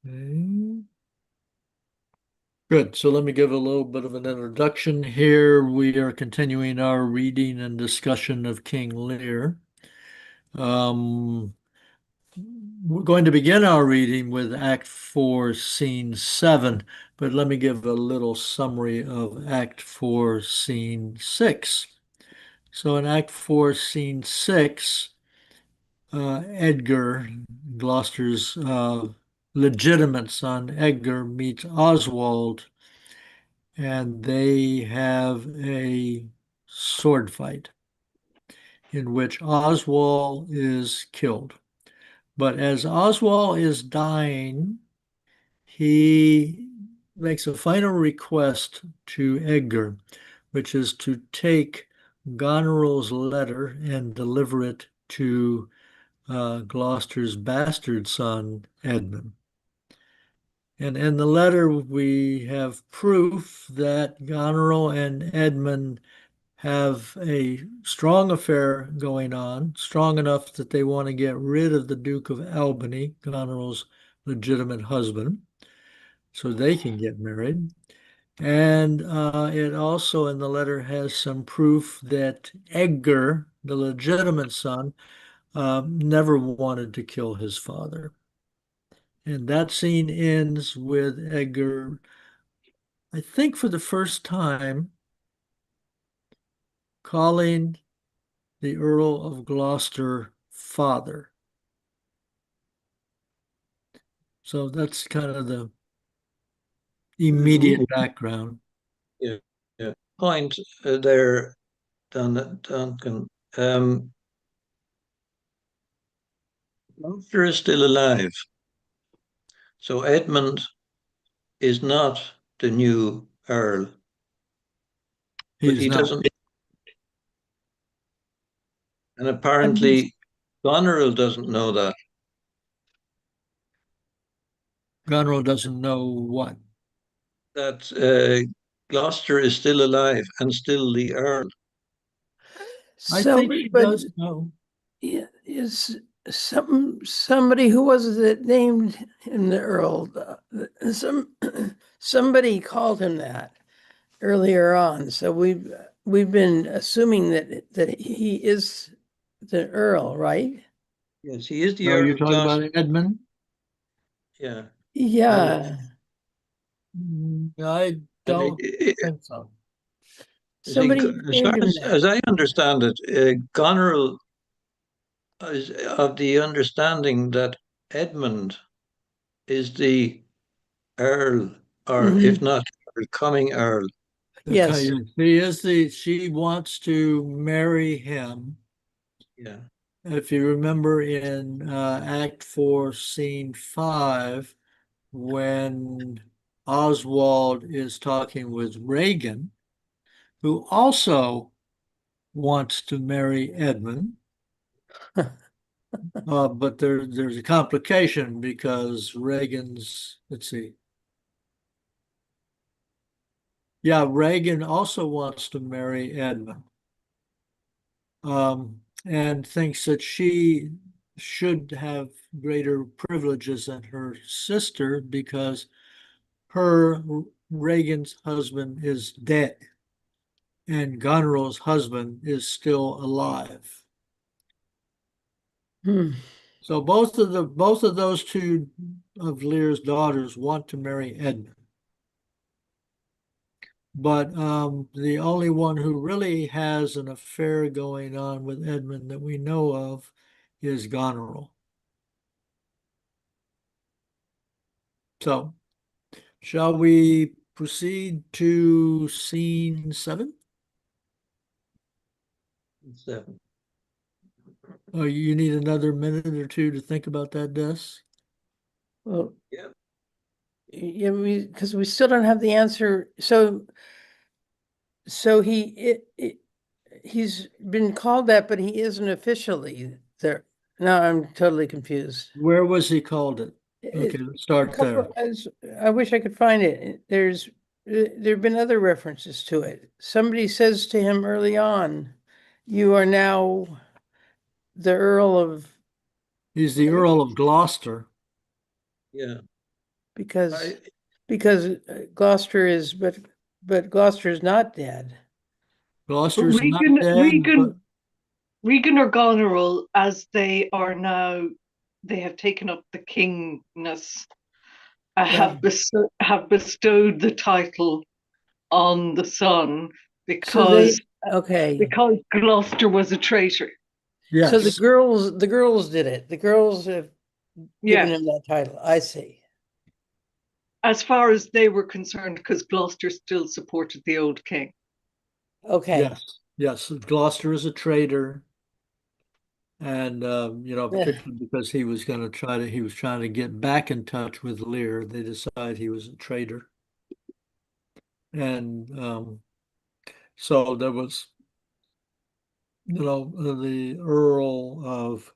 Okay. Good. So let me give a little bit of an introduction here. We are continuing our reading and discussion of King Lear. Um, we're going to begin our reading with Act 4, Scene 7, but let me give a little summary of Act 4, Scene 6. So in Act 4, Scene 6, Edgar, Gloucester's legitimate son, Edgar, meets Oswald, and they have a sword fight in which Oswald is killed. But as Oswald is dying, he makes a final request to Edgar, which is to take Goneril's letter and deliver it to Gloucester's bastard son, Edmund. And in the letter, we have proof that Goneril and Edmund have a strong affair going on, strong enough that they want to get rid of the Duke of Albany, Goneril's legitimate husband, so they can get married. And it also in the letter has some proof that Edgar, the legitimate son, never wanted to kill his father. And that scene ends with Edgar, I think for the first time, calling the Earl of Gloucester father. So that's kind of the immediate background. Yeah, yeah. Point there, Duncan. Gloucester is still alive, so Edmund is not the new Earl, He but is he not. doesn't, and apparently Goneril doesn't know that. Goneril doesn't know what. That Gloucester is still alive and still the Earl. I So, think he but does know. is somebody who was it named him the Earl? Somebody called him that earlier on. So we've been assuming that he is the Earl, right? Yes, he is the Are Earl you of talking Gloucester. about Edmund? Yeah, and Yeah. I and don't think so. I think, Somebody named him that. as I understand it, Goneril is of the understanding that Edmund is the Earl, or if Hmm. not, becoming Earl. Yes. She wants to marry him. Yeah, If you remember in Act 4, Scene 5, when Oswald is talking with Reagan, who also wants to marry Edmund. But there's a complication because Reagan's, let's see. Yeah, Reagan also wants to marry Edmund, and thinks that she should have greater privileges than her sister because her Reagan's husband is dead and Goneril's husband is still alive. Hmm. So both of those two of Lear's daughters want to marry Edmund. But the only one who really has an affair going on with Edmund that we know of is Goneril. So, shall we proceed to scene 7? seven. Oh, you need another minute or two to think about that, Des? Well, Yeah, yeah, because we still don't have the answer. So he's been called that, but he isn't officially there. Now I'm totally confused. Where was he called it? Okay, let's A start couple, there. I wish I could find it. There have been other references to it. Somebody says to him early on, "You are now the Earl of." He's the Earl of Gloucester. yeah. because I, Gloucester is, but Gloucester is not dead. But Gloucester's not dead, but Regan or Goneril, as they are now, they have taken up the kingness, Yeah. have bestowed the title on the son So they, because okay. Gloucester was a traitor. So yes, the girls did it. The girls have given Yes, him that title. I see. as far as they were concerned, because Gloucester still supported the old king. Okay. yes, yes. Gloucester is a traitor, and Eh, particularly because he was trying to get back in touch with Lear. They decided he was a traitor, and so there was, the Earl of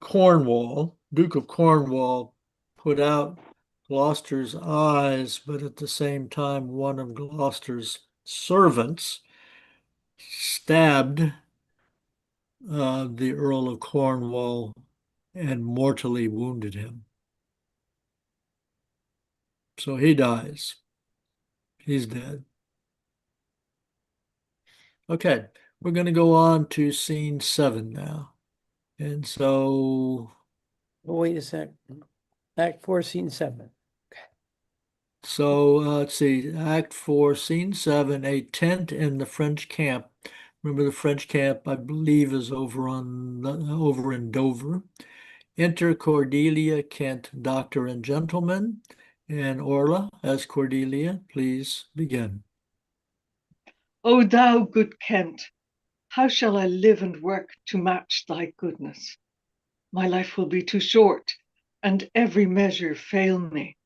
Cornwall, Duke of Cornwall, put out Gloucester's eyes, but at the same time, one of Gloucester's servants stabbed the Earl of Cornwall and mortally wounded him. So he dies. He's dead. Okay, we're going to go on to scene 7 now. And so, wait a sec. Act 4, Scene 7. let's see, Act 4, Scene 7, a tent in the French camp. Remember the French camp, I believe, is over in Dover. Enter Cordelia, Kent, Doctor and Gentleman, and Orla as Cordelia. Please begin. O thou good Kent, how shall I live and work to match thy goodness? My life will be too short, and every measure fail me.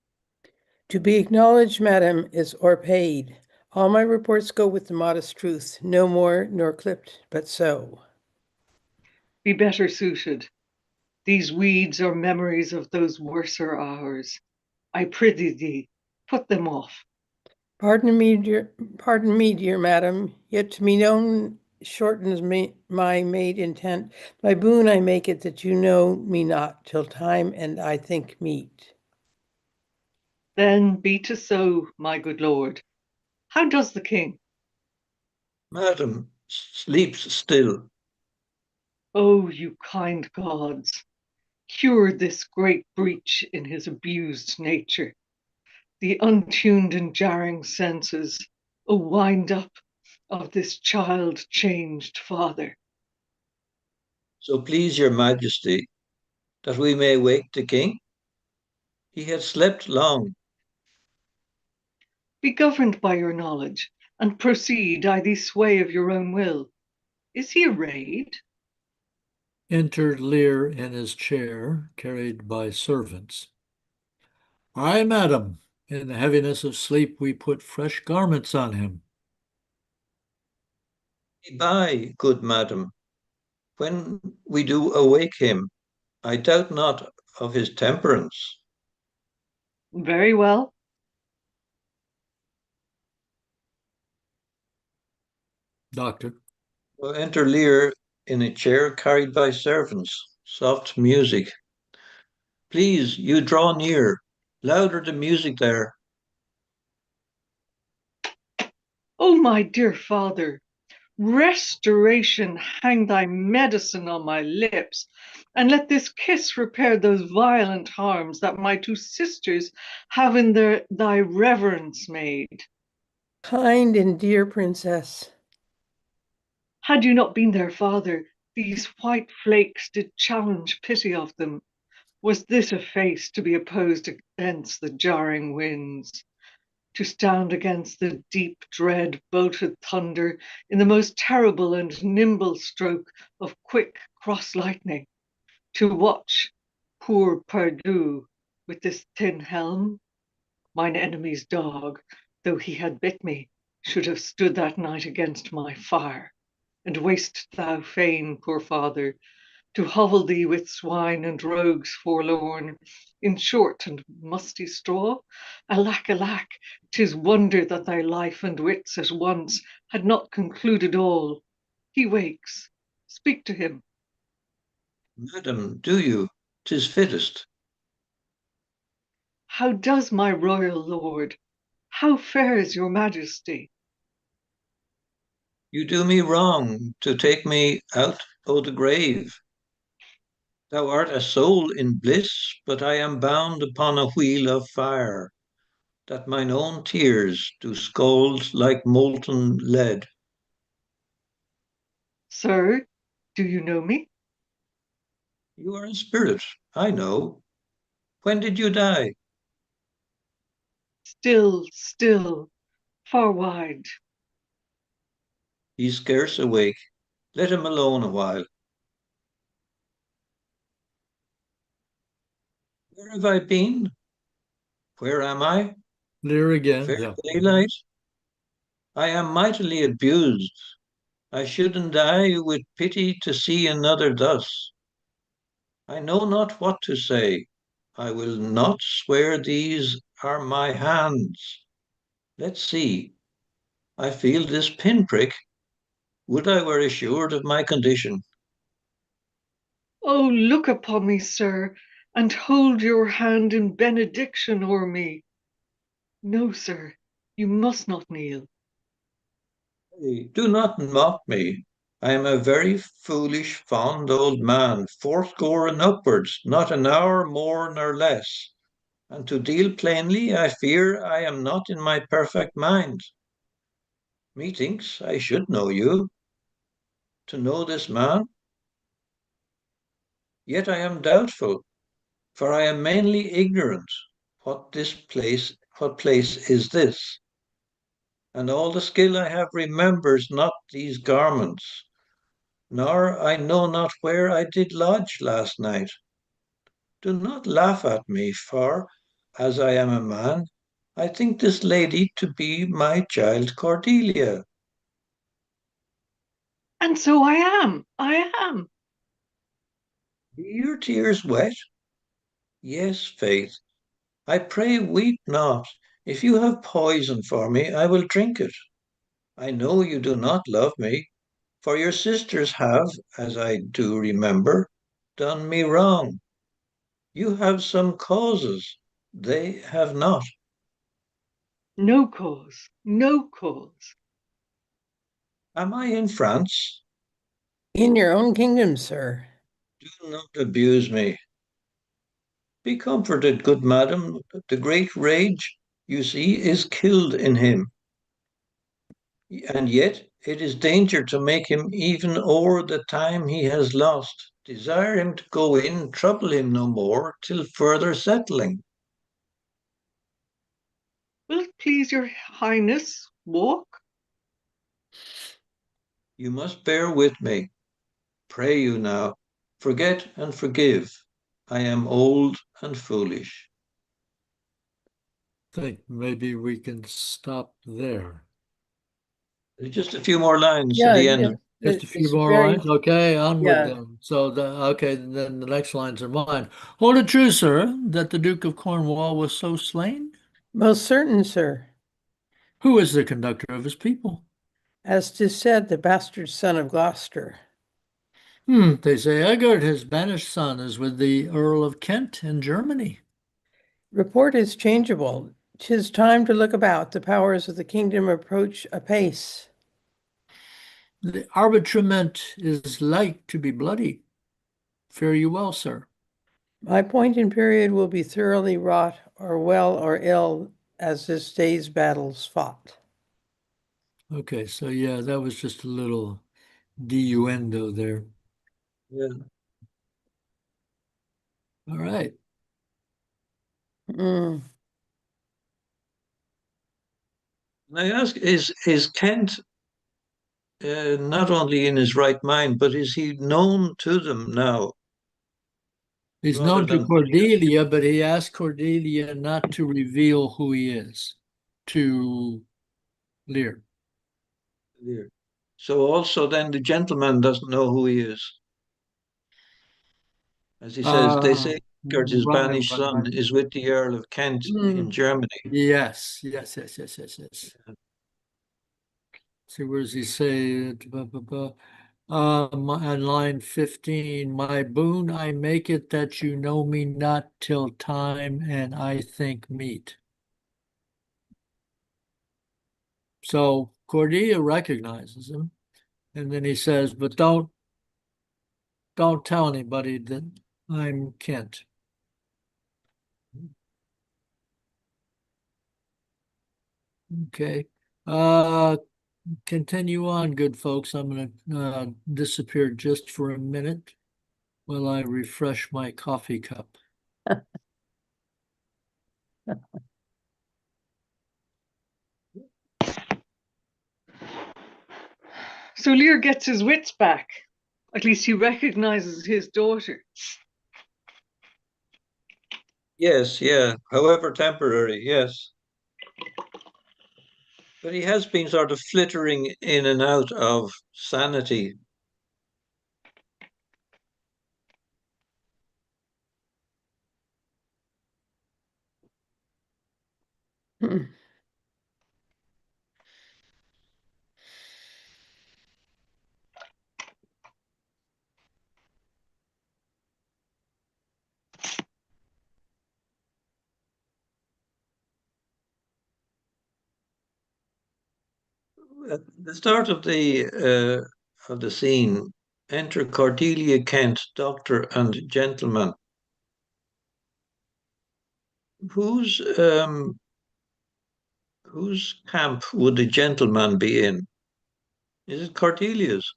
To be acknowledged, madam, is o'erpaid. All my reports go with the modest truth, no more nor clipped, but so. Be better suited. These weeds are memories of those worser hours. I prithee thee, put them off. Pardon me, dear madam, yet to me known shortens my made intent. My boon I make it that you know me not till time and I think meet. Then be to so, my good lord. How does the king? Madam, sleeps still. Oh, you kind gods, cure this great breach in his abused nature, the untuned and jarring senses, a wind up of this child changed father. So please your majesty, that we may wake the king. He had slept long. Be governed by your knowledge, and proceed I thee sway of your own will. Is he arrayed? Entered Lear in his chair, carried by servants. Aye, madam. In the heaviness of sleep, we put fresh garments on him. By, good madam, when we do awake him, I doubt not of his temperance. Very well. Doctor. So enter Lear in a chair carried by servants. Soft music. Please, you draw near. Louder the music there. Oh, my dear father, restoration, hang thy medicine on my lips, and let this kiss repair those violent harms that my two sisters have in thy reverence made. Kind and dear princess, Had you not been their father, these white flakes did challenge pity of them. Was this a face to be opposed against the jarring winds? To stand against the deep dread bolted thunder in the most terrible and nimble stroke of quick cross lightning, to watch poor Perdue with this thin helm, mine enemy's dog, though he had bit me, should have stood that night against my fire. And waste thou fain, poor father, to hovel thee with swine and rogues forlorn, in short and musty straw? Alack, alack, 'tis wonder that thy life and wits at once had not concluded all. He wakes. Speak to him. Madam, do you? 'Tis fittest. How does my royal lord? How fares your majesty? You do me wrong to take me out o' the grave. Thou art a soul in bliss, but I am bound upon a wheel of fire, that mine own tears do scald like molten lead. Sir, do you know me? You are a spirit, I know. When did you die? Still, far wide. He's scarce awake. Let him alone a while. Where have I been? Where am I? There again. Fair Yeah. daylight. I am mightily abused. I shouldn't die with pity to see another thus. I know not what to say. I will not swear these are my hands. Let's see. I feel this pinprick. Would I were assured of my condition. Oh, look upon me, sir, and hold your hand in benediction o'er me. No, sir, you must not kneel. Hey, do not mock me. I am a very foolish, fond old man, fourscore and upwards, not an hour more nor less. And to deal plainly, I fear I am not in my perfect mind. Methinks I should know you, to know this man. Yet I am doubtful, for I am mainly ignorant what place is this, and all the skill I have remembers not these garments, nor I know not where I did lodge last night. Do not laugh at me, for, as I am a man, I think this lady to be my child Cordelia. And so I am. Be your tears wet? Yes, faith. I pray weep not. If you have poison for me, I will drink it. I know you do not love me, for your sisters have, as I do remember, done me wrong. You have some causes, they have not. No cause, no cause. Am I in France? In your own kingdom, sir. Do not abuse me. Be comforted, good madam. The great rage, you see, is killed in him. And yet it is danger to make him even o'er the time he has lost. Desire him to go in, trouble him no more, till further settling. Will it please your highness walk? You must bear with me. Pray you now, forget and forgive. I am old and foolish. Think maybe we can stop there. Just a few more lines to Yeah, the end yeah. of. Just a few It's more very, lines. Okay, onward yeah, then. So okay, then the next lines are mine. Hold it true, sir, that the Duke of Cornwall was so slain? most certain, sir. Who is the conductor of his people? As 'tis said, the bastard son of Gloucester. They say Egbert, his banished son, is with the Earl of Kent in Germany. Report is changeable. 'Tis time to look about. The powers of the kingdom approach apace. The arbitrament is like to be bloody. Fare you well, sir. My point and period will be thoroughly wrought, or well or ill, as this day's battles fought. Okay, so yeah, that was just a little denuendo there. Yeah. All right. Mm. And I ask, is Kent not only in his right mind, but is he known to them now, He's rather known to than putting us Cordelia, but he asked Cordelia not to reveal who he is to Lear. there? So also then the gentleman doesn't know who he is. As he says, they say Egbert, his banished son, Right. is with the Earl of Kent in Mm. Germany. Yes. See, where does he say it? On line 15, my boon I make it that you know me not till time and I think meet. So Cordelia recognizes him, and then he says, but don't tell anybody that I'm Kent. Okay. Uh, Continue on, good folks. I'm going to disappear just for a minute while I refresh my coffee cup. So Lear gets his wits back. At least he recognizes his daughter. Yes, yeah. However temporary, yes. But he has been sort of flittering in and out of sanity. At the start of the scene, enter Cordelia Kent, doctor and gentleman. Whose whose camp would the gentleman be in? Is it Cordelia's?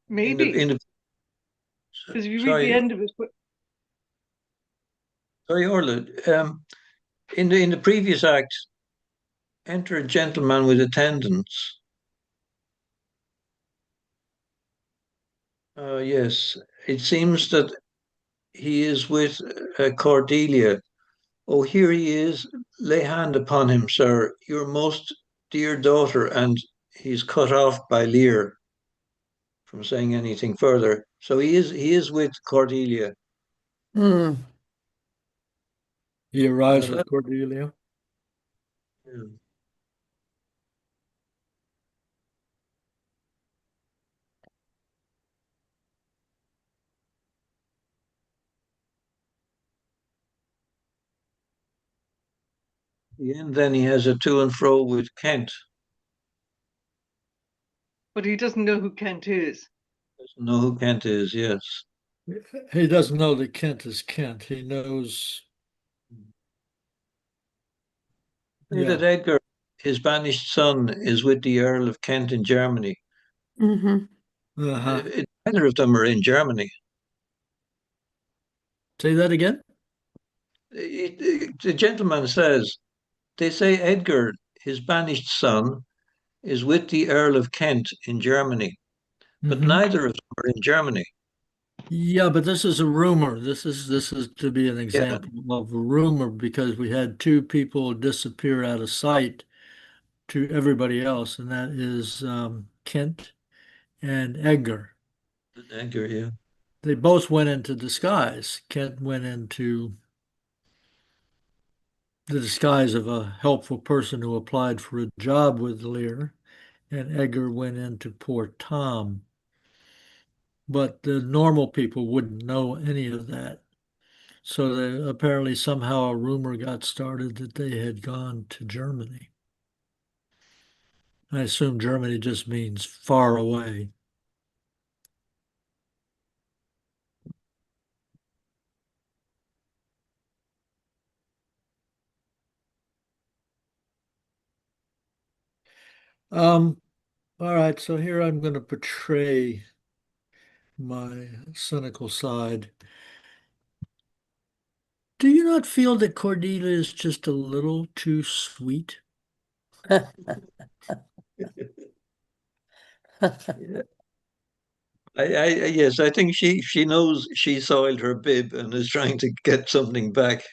Maybe. In the Because if you read the sorry, end of it, sorry, Orla. In the previous act, enter a gentleman with attendants. Yes, it seems that he is with Cordelia. Oh, here he is. Lay hand upon him, sir, your most dear daughter. And he's cut off by Lear from saying anything further. So he is with Cordelia. Hmm. He arrives Now with Cordelia. yeah. The end, then he has a to and fro with Kent. but he doesn't know who Kent is. Doesn't know who Kent is. Yes, He doesn't know that Kent is Kent. He knows, say yeah. that Edgar, his banished son, is with the Earl of Kent in Germany. Hmm. Uh-huh. Neither of them are in Germany. Say that again? The gentleman says, they say Edgar, his banished son, is with the Earl of Kent in Germany, but Hmm. neither of them are in Germany. Yeah, but this is a rumor. This is to be an Yeah, example of a rumor because we had two people disappear out of sight to everybody else, and that is Kent and Edgar. Edgar, yeah. They both went into disguise. Kent went into the disguise of a helpful person who applied for a job with Lear, and Edgar went into poor Tom. But the normal people wouldn't know any of that. So apparently somehow a rumor got started that they had gone to Germany. I assume Germany just means far away. Um, all right, so here I'm going to portray my cynical side. Do you not feel that Cordelia is just a little too sweet? Yeah. Yes, I think she knows she soiled her bib and is trying to get something back.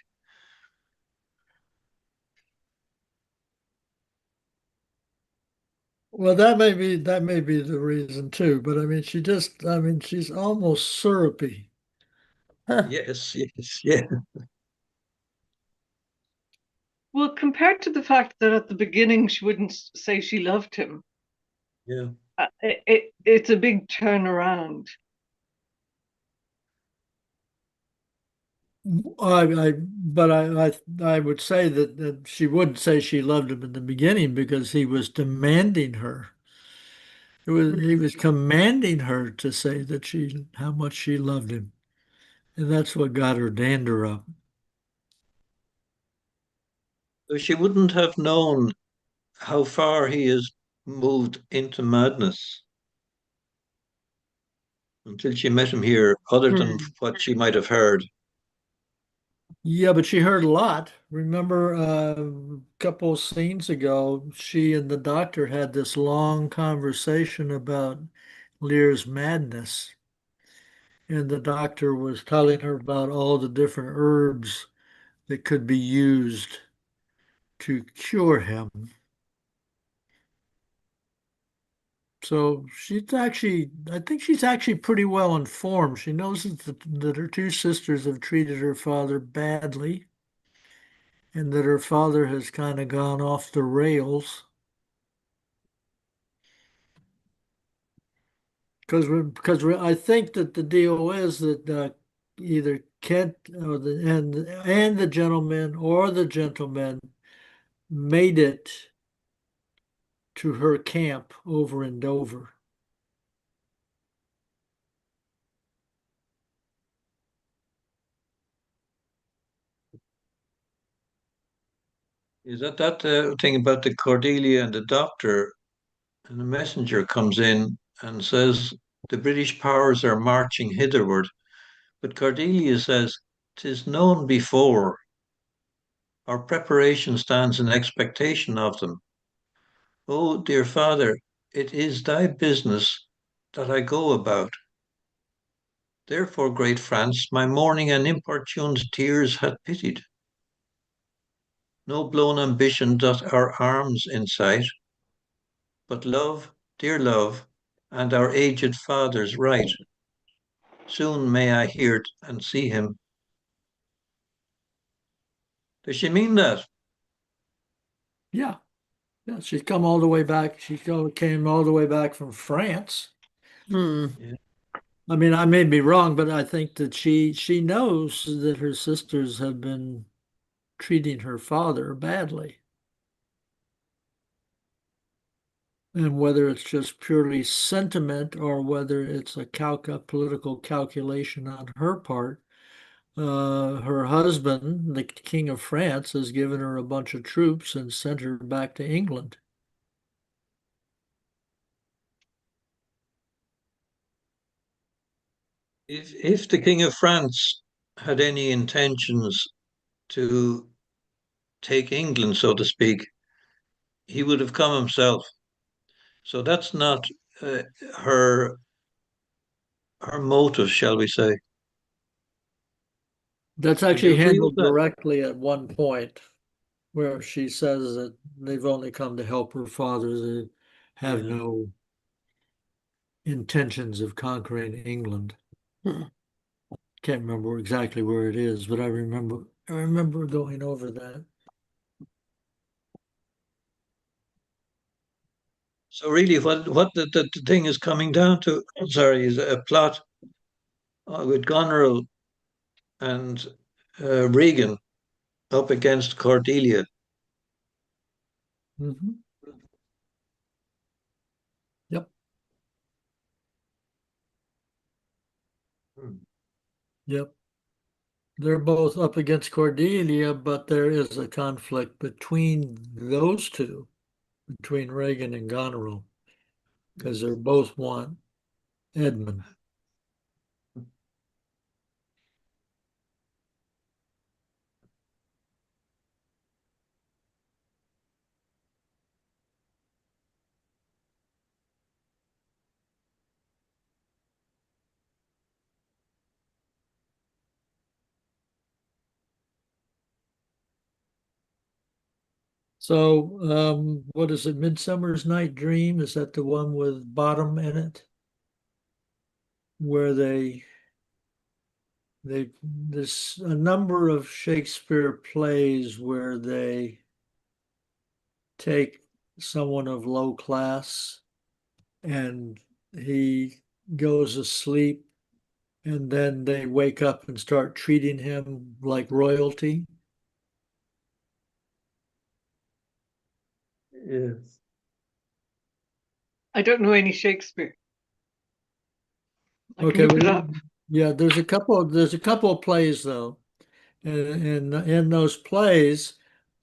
Well, that may be the reason too. But I mean, I mean, she's almost syrupy. Yes, yes, yeah, Well, compared to the fact that at the beginning she wouldn't say she loved him, yeah. it's a big turnaround. But I would say that she would say she loved him in the beginning because he was demanding her. He was commanding her to say that how much she loved him, and that's what got her dander up. So she wouldn't have known how far he has moved into madness until she met him here, other than Hmm. what she might have heard. Yeah, but she heard a lot. Remember, a couple of scenes ago, she and the doctor had this long conversation about Lear's madness, and the doctor was telling her about all the different herbs that could be used to cure him. So I think she's actually pretty well informed. She knows that her two sisters have treated her father badly and that her father has kind of gone off the rails. I think that the deal is that either Kent or and the gentleman or the gentleman made it to her camp over in Dover. Is that thing about the Cordelia and the doctor? And the messenger comes in and says the British powers are marching hitherward. But Cordelia says, "'Tis known before. Our preparation stands in expectation of them. Oh, dear father, it is thy business that I go about. Therefore, great France, my mourning and importuned tears had pitied. No blown ambition doth our arms incite, but love, dear love, and our aged father's right. Soon may I hear't and see him." Does she mean that? Yeah, yeah, she's come all the way back. Came all the way back from France. Hmm. Yeah. I mean, I may be wrong, but I think that she knows that her sisters have been treating her father badly. And whether it's just purely sentiment or whether it's a political calculation on her part, her husband, the King of France, has given her a bunch of troops and sent her back to England. If the King of France had any intentions to take England, so to speak, he would have come himself. So that's not uh, her her motive, shall we say? That's Would you actually agree with handled that? directly at one point where she says that they've only come to help her father. They have Yeah. no intentions of conquering England. Hmm. Can't remember exactly where it is, but I remember going over that. So really, what the thing is coming down to, sorry, is a plot with Goneril and Regan up against Cordelia. Hmm. Yep, Hmm. yep. They're both up against Cordelia, but there is a conflict between those two, between Reagan and Goneril, because they both want Edmund. So, what is it? Midsummer's Night Dream? Is that the one with Bottom in it? Where there's a number of Shakespeare plays where they take someone of low class and he goes asleep and then they wake up and start treating him like royalty. Yes. I don't know any Shakespeare. I can Okay, look well, it up. yeah, there's a couple of plays though. And in those plays,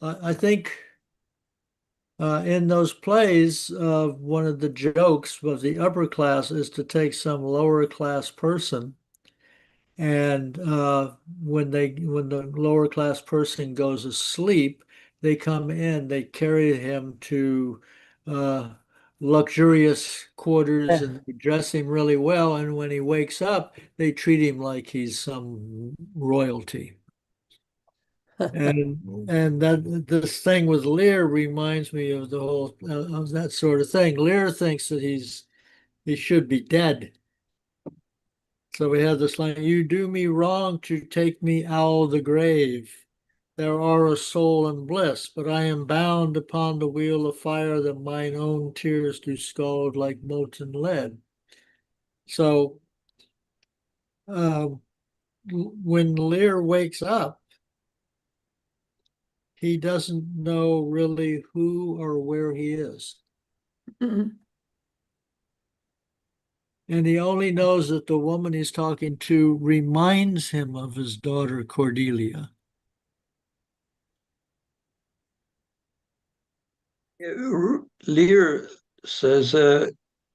I think in those plays, one of the jokes of the upper class is to take some lower class person, and when the lower class person goes asleep, they come in, they carry him to uh, luxurious quarters, Yeah. and they dress him really well. And when he wakes up, they treat him like he's some royalty. And that this thing with Lear reminds me of the whole of that sort of thing. Lear thinks that he should be dead. So we have this line, you do me wrong to take me out of the grave. There are a soul and bliss, but I am bound upon the wheel of fire that mine own tears do scald like molten lead. So uh, when Lear wakes up, he doesn't know really who or where he is. And he only knows that the woman he's talking to reminds him of his daughter Cordelia. Lear says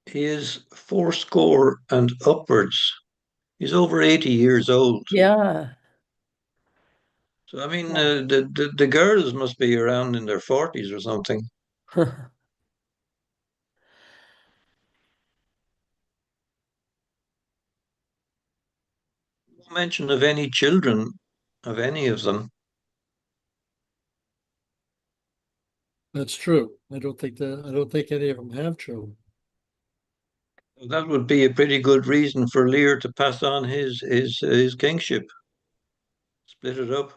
he is fourscore and upwards. He's over 80 years old. Yeah. So, I mean, the girls must be around in their 40s or something. No mention of any children of any of them. That's true. I don't think any of them have children. That would be a pretty good reason for Lear to pass on his kingship, split it up.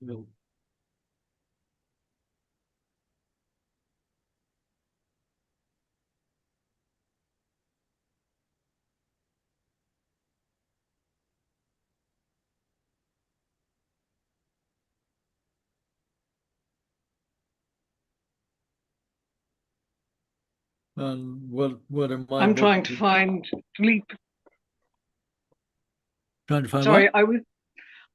You know, what am I I'm trying looking to at? find sleep. Trying to find Sorry, what?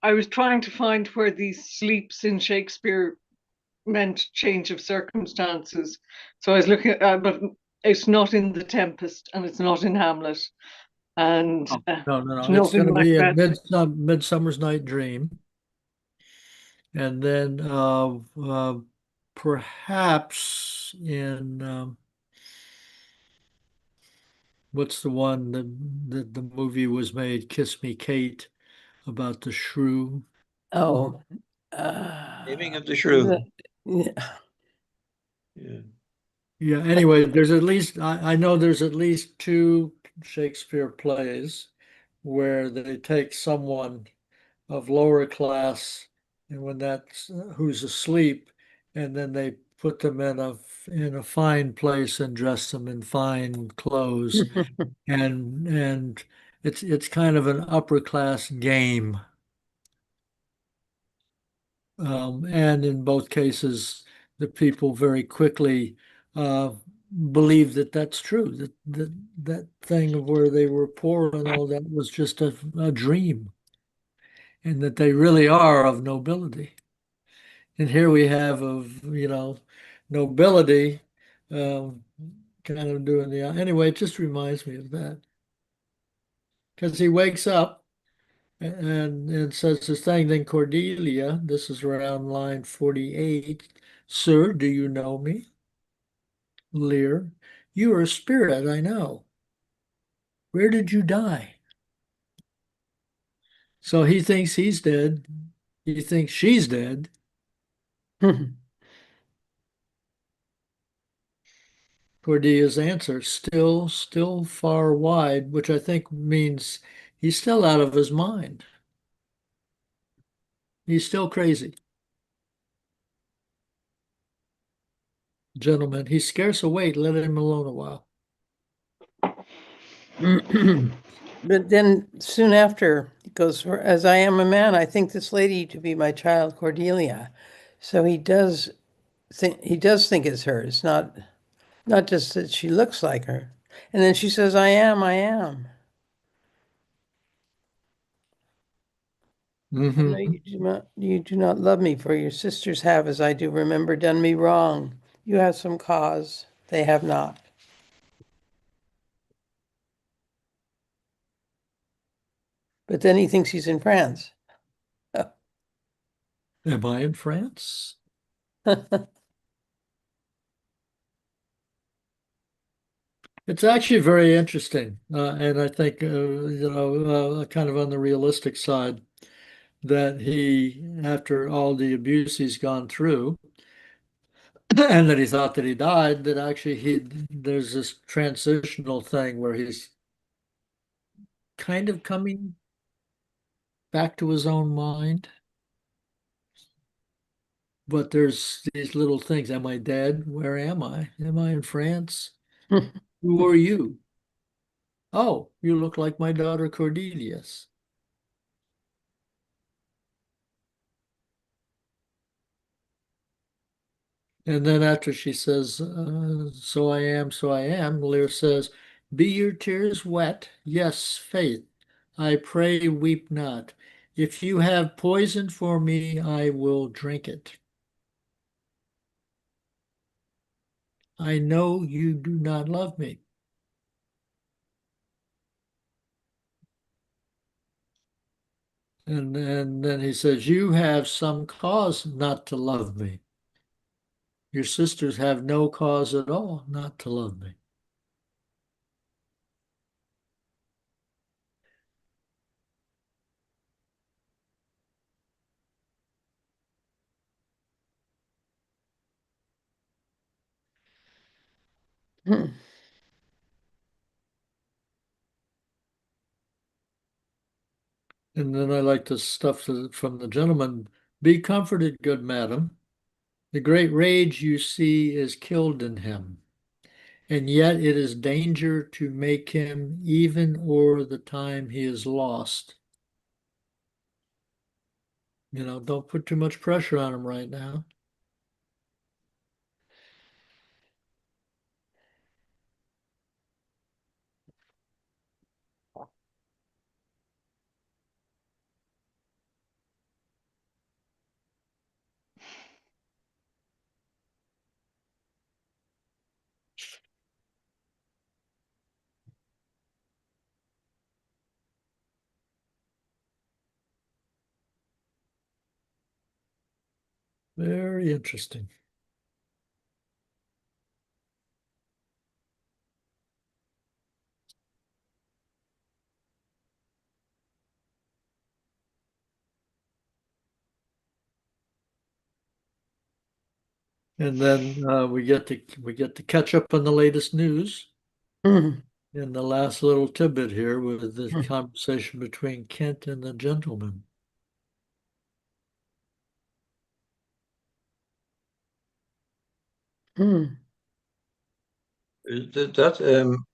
I was trying to find where these sleeps in Shakespeare meant change of circumstances. So I was looking at, but it's not in The Tempest, and it's not in Hamlet, and Oh, no, no, it's no. It's not going in to be in Macbeth. Midsummer's Night Dream, and then perhaps in what's the one that the movie was made, Kiss Me Kate, about the shrew. Oh. Naming of the shrew. Yeah. Yeah. Yeah, anyway, there's at least, I know there's at least two Shakespeare plays where they take someone of lower class and when that's who's asleep, and then they put them in a fine place and dress them in fine clothes, and it's kind of an upper class game. And in both cases, the people very quickly uh, believe that that's true, that thing of where they were poor and all that was just a dream, and that they really are of nobility. And here we have nobility um, kind of doing the, anyway, it just reminds me of that. Because he wakes up And it says this thing, then Cordelia, this is around line 48. Sir, do you know me? Lear, you are a spirit, I know. Where did you die? So he thinks he's dead. He thinks she's dead. Cordelia's answer, still far wide, which I think means he's still out of his mind. He's still crazy. Gentlemen, he's scarce awake. Let him alone a while. But then soon after, he goes, as I am a man, I think this lady to be my child Cordelia. So he does think it's her. It's not just that she looks like her. And then she says, I am, I am. I know Mm-hmm. you do not love me, for your sisters have, as I do remember, done me wrong. You have some cause, they have not. But then he thinks he's in France. Am I in France? It's actually very interesting, and I think kind of on the realistic side, that he, after all the abuse he's gone through, and that he thought that he died, that actually there's this transitional thing where he's kind of coming back to his own mind. But there's these little things. Am I dead? Where am I? Am I in France? Who are you? Oh, you look like my daughter Cordelius. And then after she says, so I am, so I am, Lear says, be your tears wet? Yes, faith. I pray weep not. If you have poison for me, I will drink it. I know you do not love me. And then he says, you have some cause not to love me. Your sisters have no cause at all not to love me. And then I like the stuff from the gentleman. Be comforted, good madam. The great rage you see is killed in him, and yet it is danger to make him even o'er the time he is lost. Don't put too much pressure on him right now. Very interesting. And then we get to catch up on the latest news in the last little tidbit here with the conversation between Kent and the gentleman. That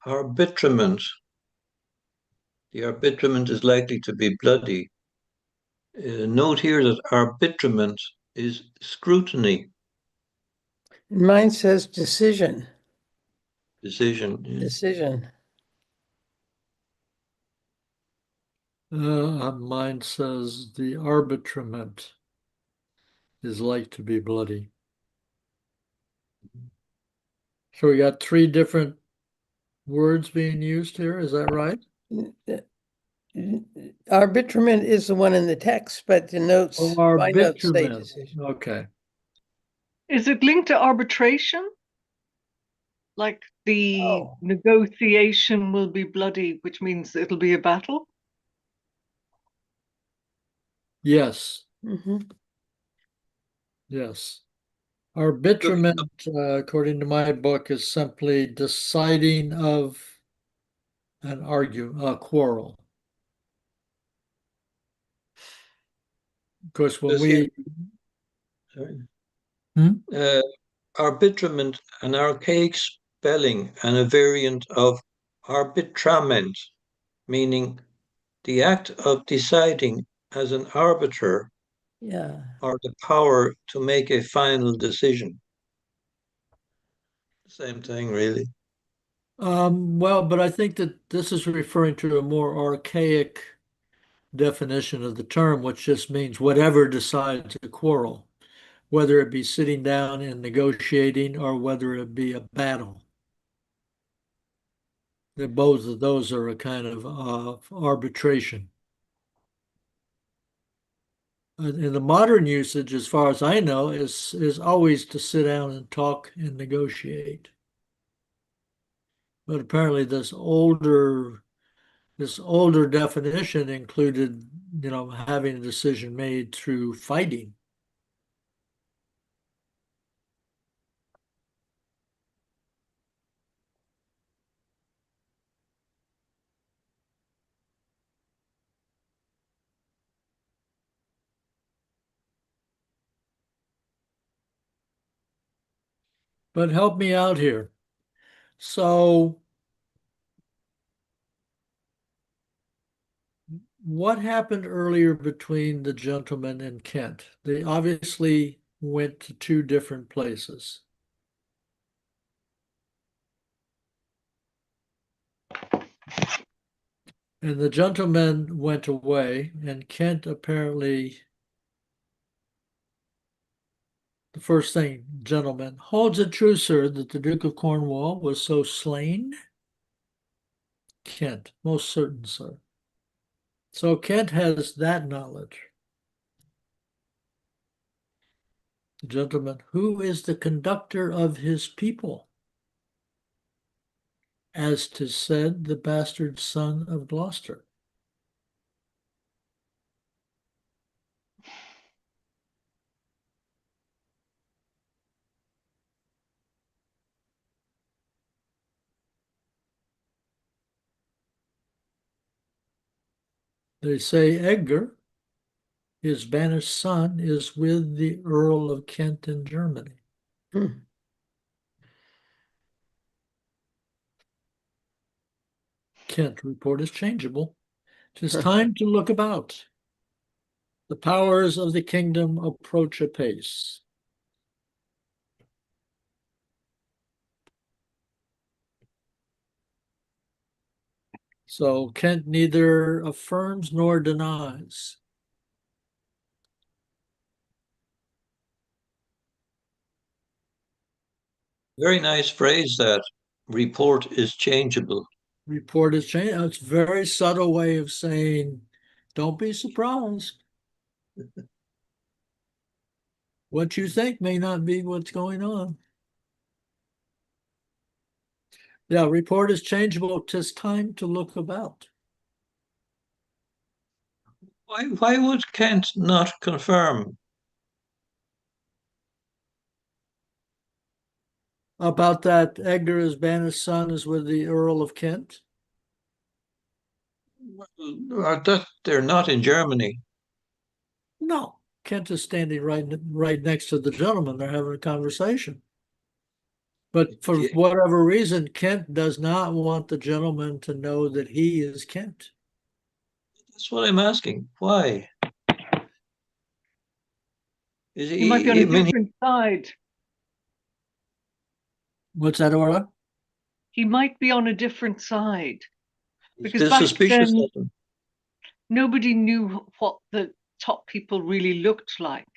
arbitrament, the arbitrament is likely to be bloody. Note here that arbitrament is scrutiny, Mine says decision. decision. Decision. Mine says the arbitrament is like to be bloody. So we got three different words being used here. Is that right? Arbitrament is the one in the text, but the notes, Oh, my notes say arbitrament. decision. Okay. Is it linked to arbitration? Like the Oh. negotiation will be bloody, which means it'll be a battle? Yes. Mhm. Yes. Arbitrament, according to my book, is simply deciding of a quarrel. Of course, when Does he, we sorry. Hmm? Arbitrament, an archaic spelling and a variant of arbitrament, meaning the act of deciding as an arbiter Yeah. or the power to make a final decision. Same thing, really. Well, but I think that this is referring to a more archaic definition of the term, which just means whatever decides a quarrel, whether it be sitting down and negotiating or whether it be a battle. That both of those are a kind of arbitration. In the modern usage, as far as I know, is always to sit down and talk and negotiate. But apparently this older definition included, having a decision made through fighting. But help me out here. So what happened earlier between the gentleman and Kent? They obviously went to two different places. And the gentleman went away, and Kent apparently, the first thing, gentleman, holds it true, sir, that the Duke of Cornwall was so slain? Kent, most certain, sir. So Kent has that knowledge. The gentleman, who is the conductor of his people? As 'tis said, the bastard son of Gloucester. They say Edgar, his banished son, is with the Earl of Kent in Germany. Hmm. Kent report is changeable. 'Tis time to look about. The powers of the kingdom approach apace. So Kent neither affirms nor denies. Very nice phrase that report is changeable. Report is changed. It's a very subtle way of saying, don't be surprised. What you think may not be what's going on. Yeah, report is changeable. 'Tis time to look about. Why would Kent not confirm? About that, Edgar, his banished son, is with the Earl of Kent. That they're not in Germany. No, Kent is standing right next to the gentleman. They're having a conversation. But for Yeah, whatever reason, Kent does not want the gentleman to know that he is Kent. that's what I'm asking. Why? Is He might be on a I mean, different side. What's that, Orla? He might be on a different side. he's Because still back suspicious then, of them. nobody knew what the top people really looked like.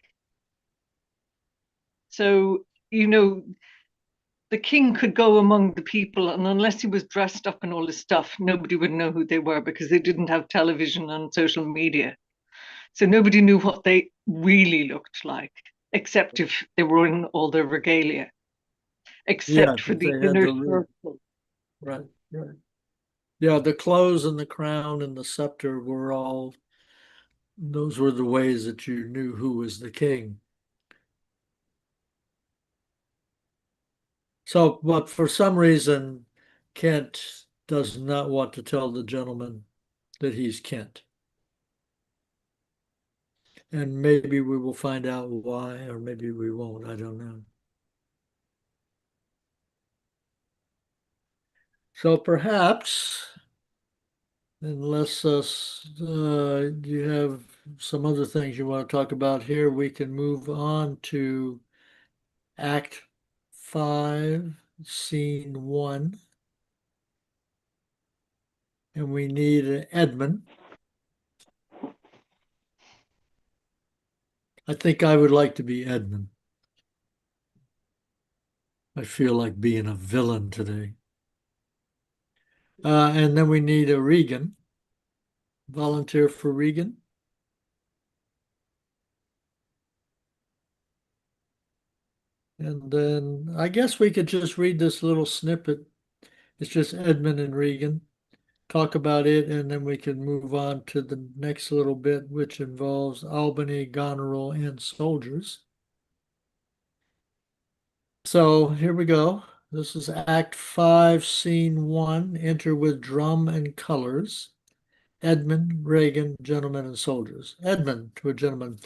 So, The king could go among the people, and unless he was dressed up in all his stuff, nobody would know who they were because they didn't have television and social media. So nobody knew what they really looked like, except if they were in all their regalia, Yeah, except for because the they had inner the circle. right, right. Yeah, the clothes and the crown and the scepter were all, those were the ways that you knew who was the king. So, but for some reason, Kent does not want to tell the gentleman that he's Kent. And maybe we will find out why, or maybe we won't. I don't know. So perhaps, unless you have some other things you want to talk about here, we can move on to Act 5, Scene 1. And we need an Edmund. I think I would like to be Edmund. I feel like being a villain today. And then we need a Regan. Volunteer for Regan. And then I guess we could just read this little snippet. It's just Edmund and Regan. Talk about it, and then we can move on to the next little bit, which involves Albany, Goneril, and soldiers. So here we go. This is Act 5, Scene 1. Enter with drum and colors. Edmund, Regan, gentlemen and soldiers. Edmund to a gentleman.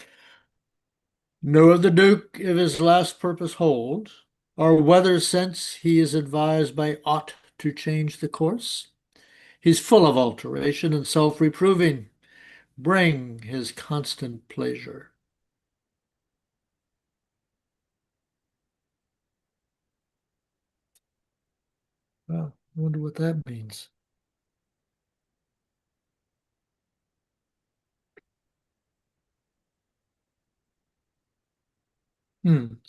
Know of the Duke if his last purpose hold, or whether since he is advised by aught to change the course. He's full of alteration and self-reproving. Bring his constant pleasure. Well, I wonder what that means.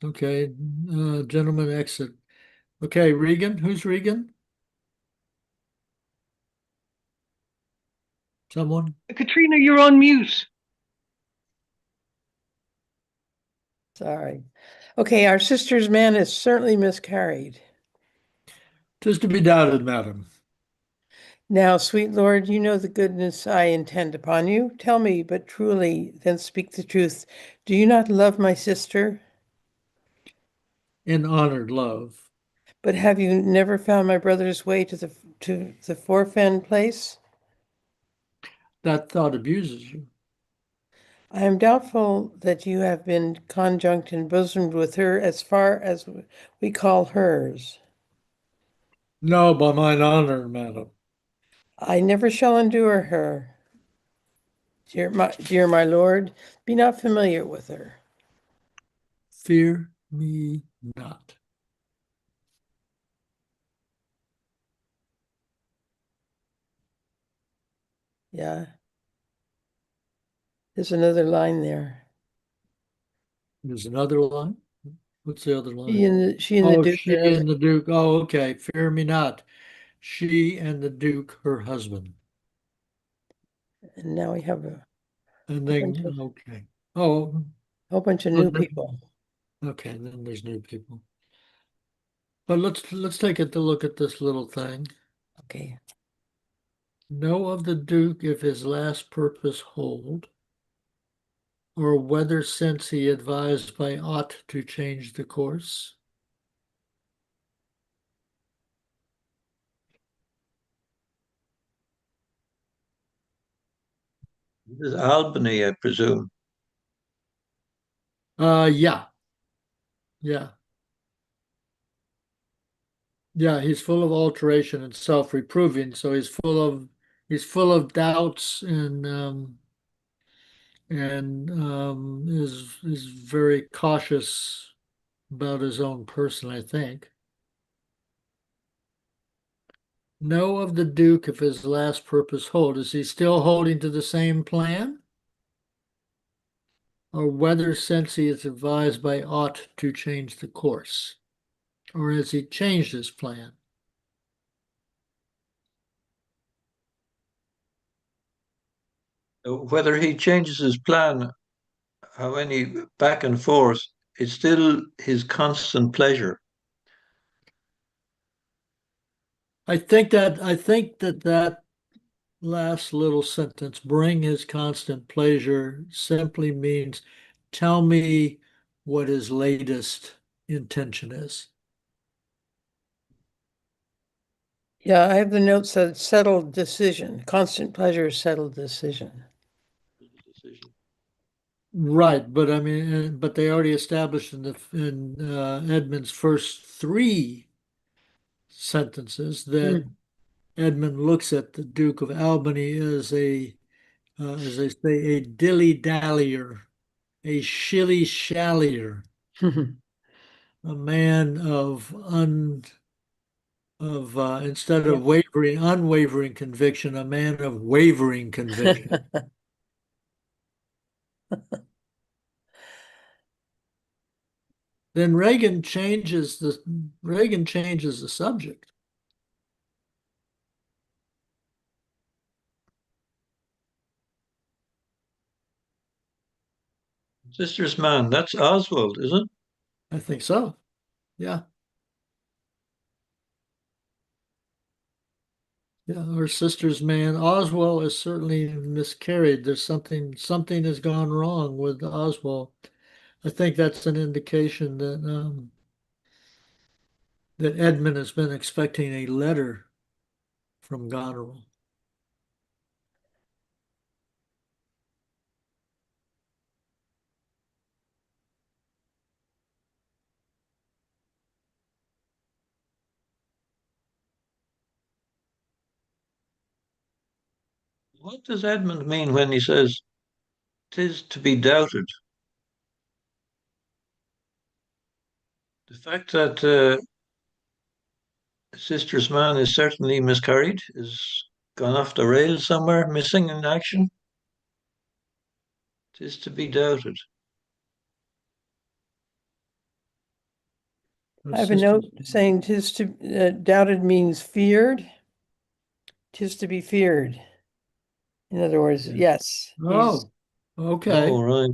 Okay. Gentlemen exit. Okay, Regan. Who's Regan? Someone? Katrina, you're on mute. Sorry. Okay, our sister's man is certainly miscarried. 'Tis to be doubted, madam. Now, sweet Lord, you know the goodness I intend upon you. Tell me, but truly, then speak the truth. Do you not love my sister? In honored love. But have you never found my brother's way to the Forfen place? That thought abuses you. I am doubtful that you have been conjunct and bosomed with her as far as we call hers. No, by mine honor, madam. I never shall endure her. Dear my lord, be not familiar with her. Fear me not. Yeah, there's another line there. There's another line. What's the other She line? and the Oh, Duke she are and the Duke. Oh, okay. Fear me not. She and the Duke, her husband. and now we have And a bunch then, of okay. Oh, whole bunch of oh, new people. okay. Then there's new people. But let's take a look at this little thing. Okay. Know of the Duke if his last purpose hold, or whether since he advised by aught to change the course. This is Albany, I presume. Yeah, yeah, yeah. He's full of alteration and self-reproving, so he's full of doubts and is very cautious about his own person, I think. Know of the Duke if his last purpose hold. Is he still holding to the same plan? Or whether since he is advised by aught to change the course. or has he changed his plan? Whether he changes his plan, how many back and forth, it's still his constant pleasure. I think that last little sentence, bring his constant pleasure, simply means tell me what his latest intention is. Yeah, I have the notes that settled decision. Constant pleasure, settled decision. Right, but I mean, but they already established in Edmund's first three sentences that Hmm. Edmund looks at the Duke of Albany as as they say, a dilly-dallyer, a shilly-shallyer, a man of instead Yeah. of unwavering conviction, a man of wavering conviction. Then Reagan changes the subject. Sister's man, that's Oswald, isn't it? I think so. Yeah. Yeah, her sister's man. Oswald is certainly miscarried. There's something has gone wrong with Oswald. I think that's an indication that Edmund has been expecting a letter from Goneril. What does Edmund mean when he says, "'Tis to be doubted"? The fact that sister's man is certainly miscarried, is gone off the rails somewhere, missing in action. "'Tis to be doubted." Her I have a sister's note saying tis to doubted means feared. Tis to be feared. In other words, Yeah. yes, he's Oh, okay. Oh, right.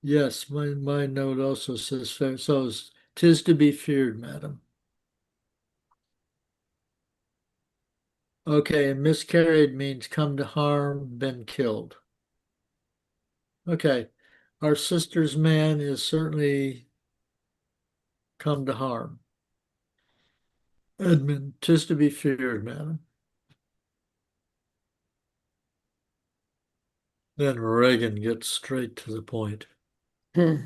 Yes, my note also says fair. So tis to be feared, madam. Okay, and miscarried means come to harm, been killed. Okay, our sister's man is certainly come to harm. Edmund, tis to be feared, madam. Then Reagan gets straight to the point. hmm.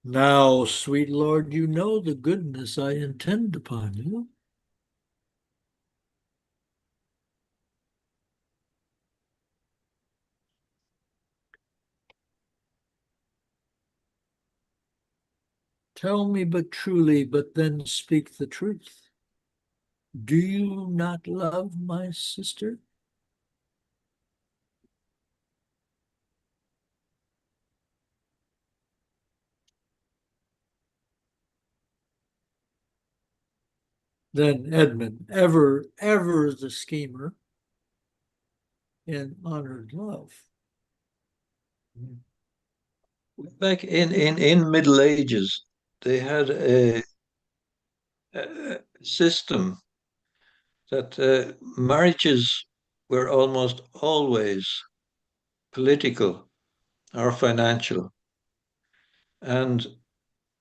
Now, sweet lord, you know the goodness I intend upon you. Tell me but truly, but then speak the truth. Do you not love my sister? Then Edmund, ever the schemer and honored love. Back in Middle Ages, they had a system that marriages were almost always political or financial. And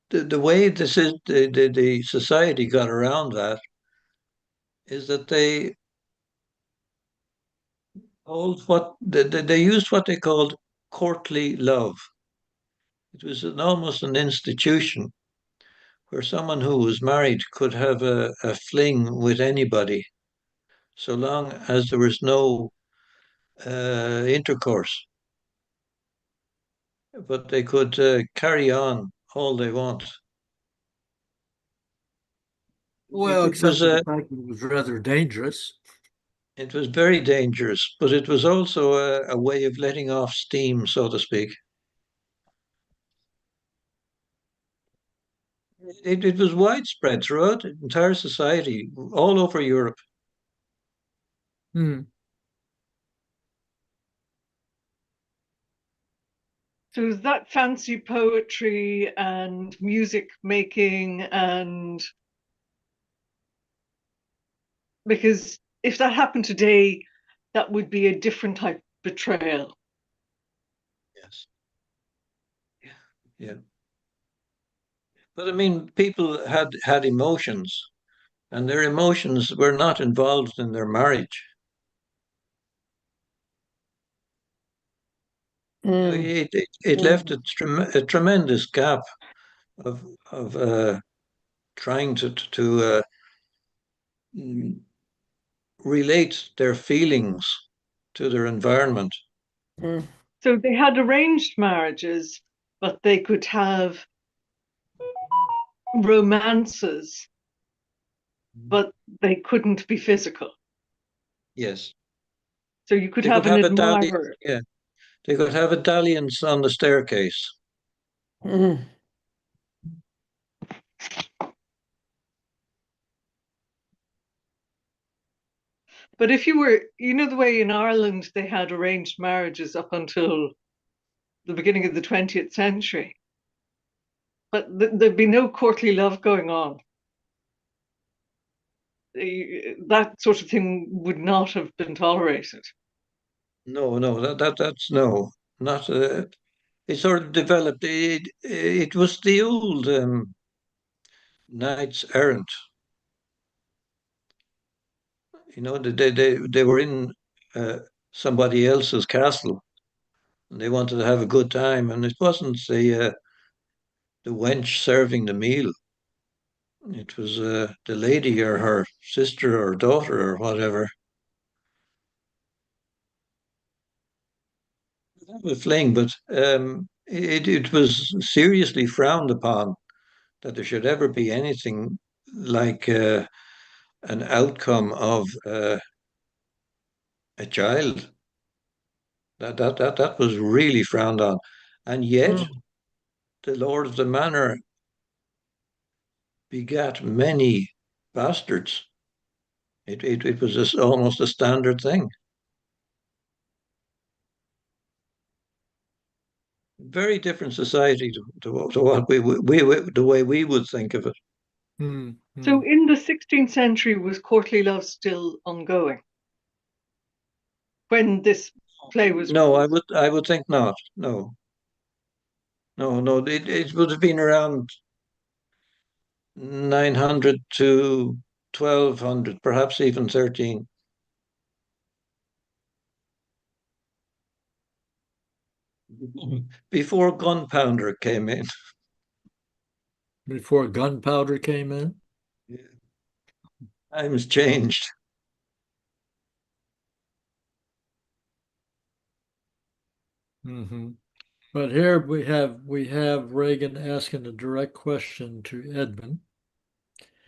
the way the society got around that is that they they used what they called courtly love. It was almost an institution where someone who was married could have a fling with anybody, so long as there was no intercourse. But they could carry on all they want. Well, It except was for the fact that it was rather dangerous. it was very dangerous, but it was also a way of letting off steam, so to speak. It was widespread throughout the entire society, all over Europe. Hmm. So is that fancy poetry and music making, and because if that happened today, that would be a different type of betrayal. Yes. Yeah. Yeah. But I mean, people had emotions, and their emotions were not involved in their marriage. Mm, It left mm, a tremendous gap of trying to mm, relate their feelings to their environment. mm, So they had arranged marriages, but they could have romances, but they couldn't be physical. Yes, So you could they could have an have a dalliance. admirer. Yeah, they could have a dalliance on the staircase. mm. But if you were, you know, the way in Ireland they had arranged marriages up until the beginning of the 20th century, but there'd be no courtly love going on. That sort of thing would not have been tolerated. No, that's no, not. It sort of developed. It was the old knights errant. You know, they were in uh, somebody else's castle, and they wanted to have a good time, and it wasn't the wench serving the meal. It was the lady or her sister or daughter or whatever. Have a fling, but it was seriously frowned upon that there should ever be anything like an outcome of a child. That was really frowned on, and yet Mm. the lord of the manor begat many bastards. It was almost a standard thing. Very different society to what the way we would think of it. Hmm. So Hmm. in the 16th century, was courtly love still ongoing when this play was No, written? I would think not. No, no. It would have been around 900 to 1200, perhaps even 13, before gunpowder came in. Before gunpowder came in. Times changed. Hmm. But here we have Reagan asking a direct question to Edmund.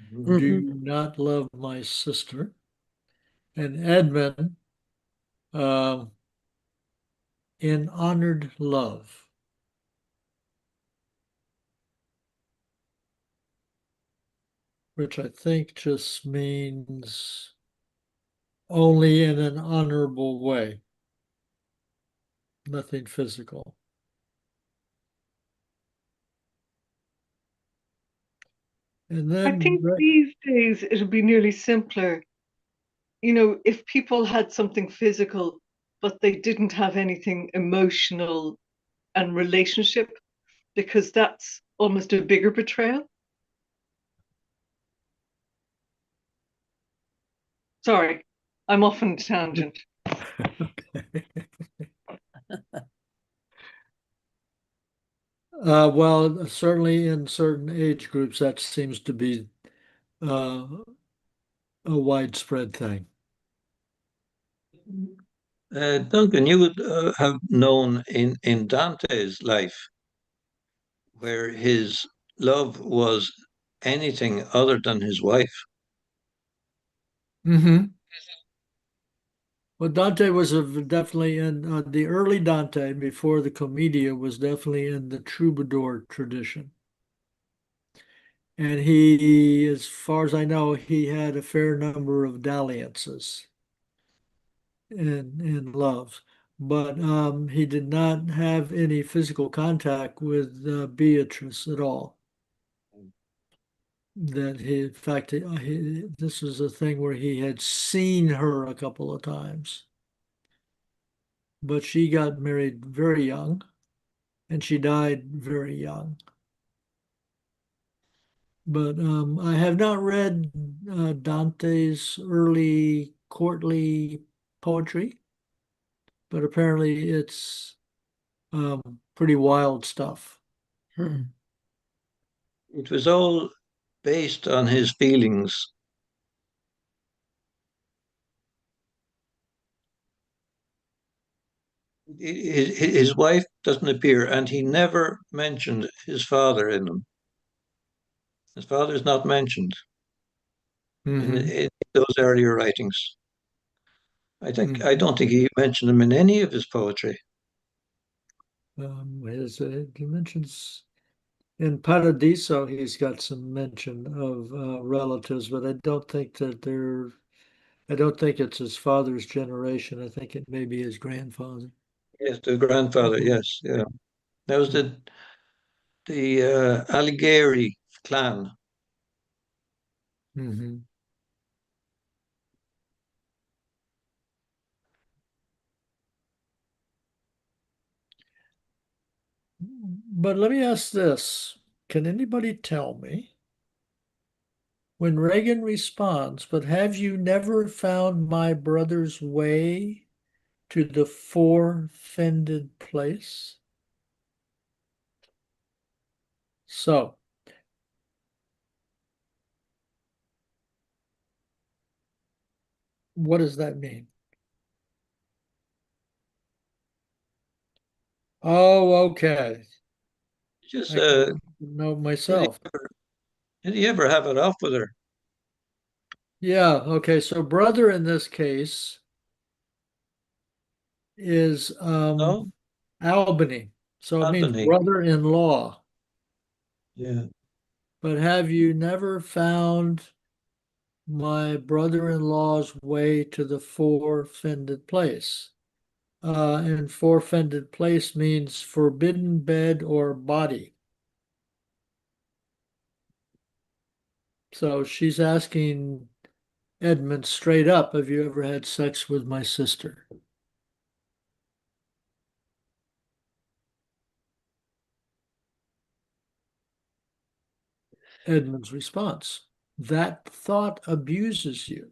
Do Mhm. you not love my sister? And Edmund, uh, in honored love, which I think just means only in an honorable way, nothing physical. And I then, think these days it'll be nearly simpler. You know, if people had something physical, but they didn't have anything emotional and relationship, because that's almost a bigger betrayal. Sorry, I'm off on a tangent. well, certainly in certain age groups, that seems to be uh, a widespread thing. Duncan, you would have known in Dante's life where his love was anything other than his wife. Hmm. Well, Dante was definitely in the early Dante before the Commedia was definitely in the troubadour tradition. And he, as far as I know, he had a fair number of dalliances in love. But he did not have any physical contact with Beatrice at all. That he, in fact, this was a thing where he had seen her a couple of times. But she got married very young and she died very young. But I have not read Dante's early courtly poetry, but apparently it's pretty wild stuff. Hmm. It was all based on his feelings. His wife doesn't appear, and he never mentioned his father in them. His father is not mentioned Mm-hmm. in those earlier writings. I Mm-hmm. don't think he mentioned them in any of his poetry. He mentions in Paradiso, he's got some mention of relatives, but I don't think it's his father's generation. I think it may be his grandfather. Yes, the grandfather. Yes, yeah. That was the Alighieri clan. Mm-hmm. But let me ask this. Can anybody tell me when Reagan responds, but have you never found my brother's way to the four-fended place? So, what does that mean? Oh, okay. Just I can know did he myself. did he ever have it off with her? Yeah, okay. So brother in this case is No, Albany. So it means Albany. brother-in-law. Yeah. But have you never found my brother-in-law's way to the four-fended place? And four-fended place means forbidden bed or body. So she's asking Edmund straight up, have you ever had sex with my sister? Edmund's response, that thought abuses you.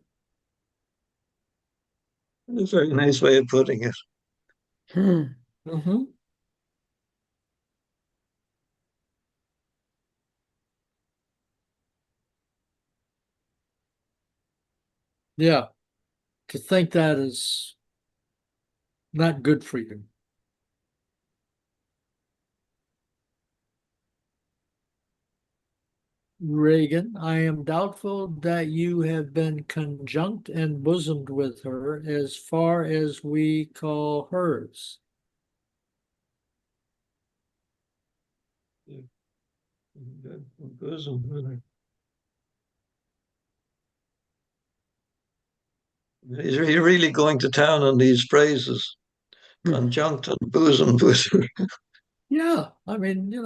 That's a very nice way of putting it. Hmm. Mm-hmm. Yeah, to think that is not good for you. Reagan, I am doubtful that you have been conjunct and bosomed with her as far as we call hers. Bosom. He's really going to town on these phrases. Hmm. Conjunct and bosom bosom. Yeah, I mean, they're,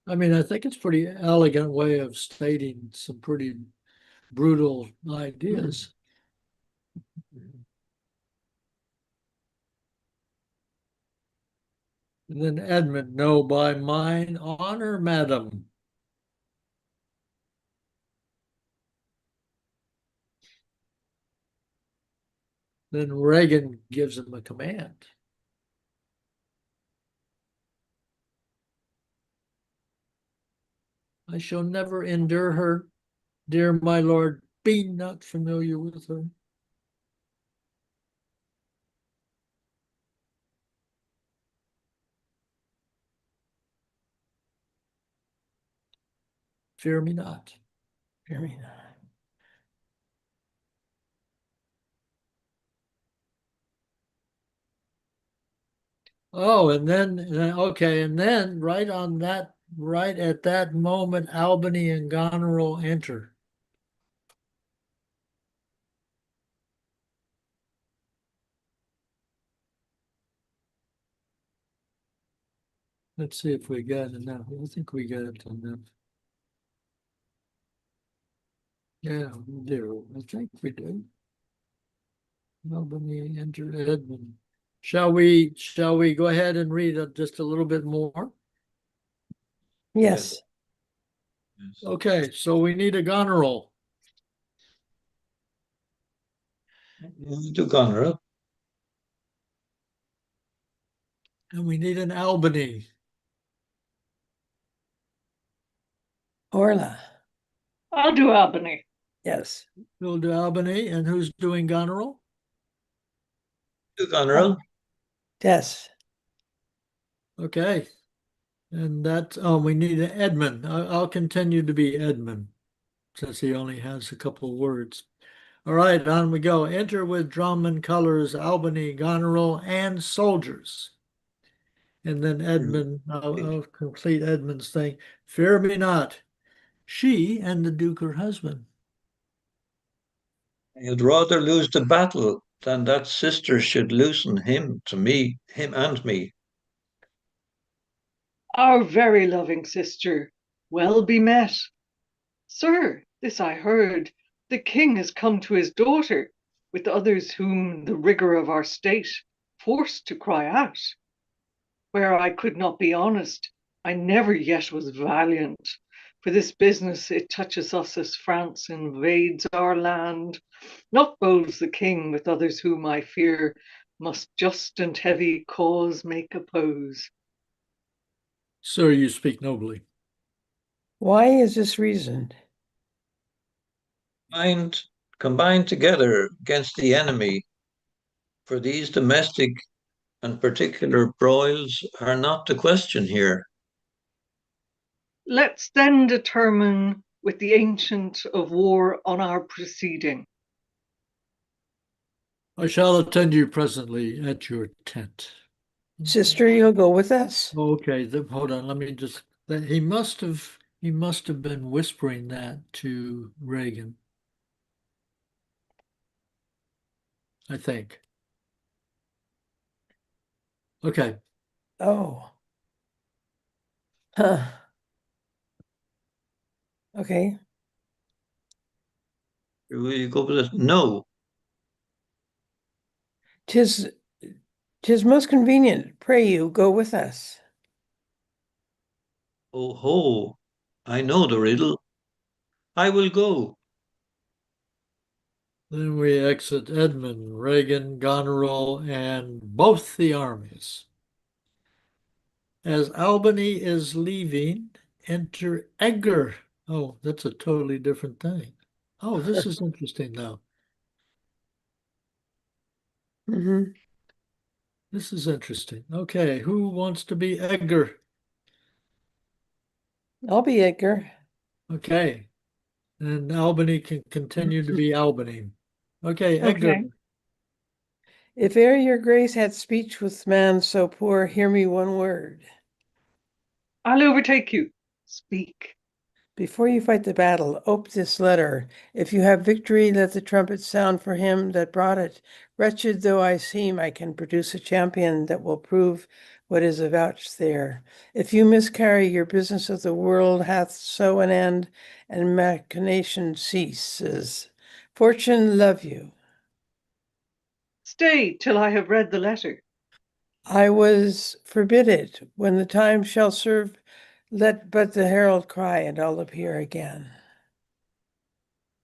I mean, I think it's pretty elegant way of stating some pretty brutal ideas. And then Edmund, no, by mine honor, madam. Then Reagan gives him a command. I shall never endure her, dear my lord. Be not familiar with her. Fear me not. Hear me not. Oh, and then, okay, and then right at that moment, Albany and Goneril enter. Let's see if we got enough. I think we got enough. Yeah, we do. I think we do. Albany enter Edmund. Shall we go ahead and read just a little bit more? Yes. Yes. Okay, so we need a Goneril. To Goneril. And we need an Albany. Orla. I'll do Albany. Yes. We'll do Albany. And who's doing Goneril? To Goneril. Yes. Okay. And we need an Edmund. I'll continue to be Edmund since he only has a couple of words. All right, on we go. Enter with drum and colors, Albany, Goneril, and soldiers. And then Edmund, I'll complete Edmund's thing. Fear me not. She and the Duke her husband. I had rather lose the battle than that sister should loosen him and me. Our very loving sister, well be met. Sir, this I heard, the king has come to his daughter, with others whom the rigour of our state forced to cry out. Where I could not be honest, I never yet was valiant. For this business it touches us as France invades our land. Not bold's the king with others whom I fear must just and heavy cause make oppose. Sir, you speak nobly. Why is this reasoned? Mind combined together against the enemy, for these domestic and particular broils are not the question here. Let's then determine with the ancient of war on our proceeding. I shall attend you presently at your tent. Sister, you'll go with us? Okay, hold on. Let me just. He must have been whispering that to Reagan. I think. Okay. Oh. Huh. Okay. Will you go with us? No. Tis most convenient. Pray you go with us. Oh ho, I know the riddle. I will go. Then we exit Edmund, Reagan, Goneril, and both the armies. As Albany is leaving, enter Edgar. Oh, that's a totally different thing. Oh, this is interesting now. Mm-hmm. This is interesting. Okay, who wants to be Edgar? I'll be Edgar. Okay, and Albany can continue to be Albany. Okay, Edgar. Okay. If e'er your grace had speech with man so poor, hear me one word. I'll overtake you. Speak. Before you fight the battle, ope this letter. If you have victory, let the trumpet sound for him that brought it. Wretched though I seem, I can produce a champion that will prove what is avouched there. If you miscarry, your business of the world hath so an end, and machination ceases. Fortune love you. Stay till I have read the letter. I was forbid it. When the time shall serve, let but the herald cry, and I'll appear again.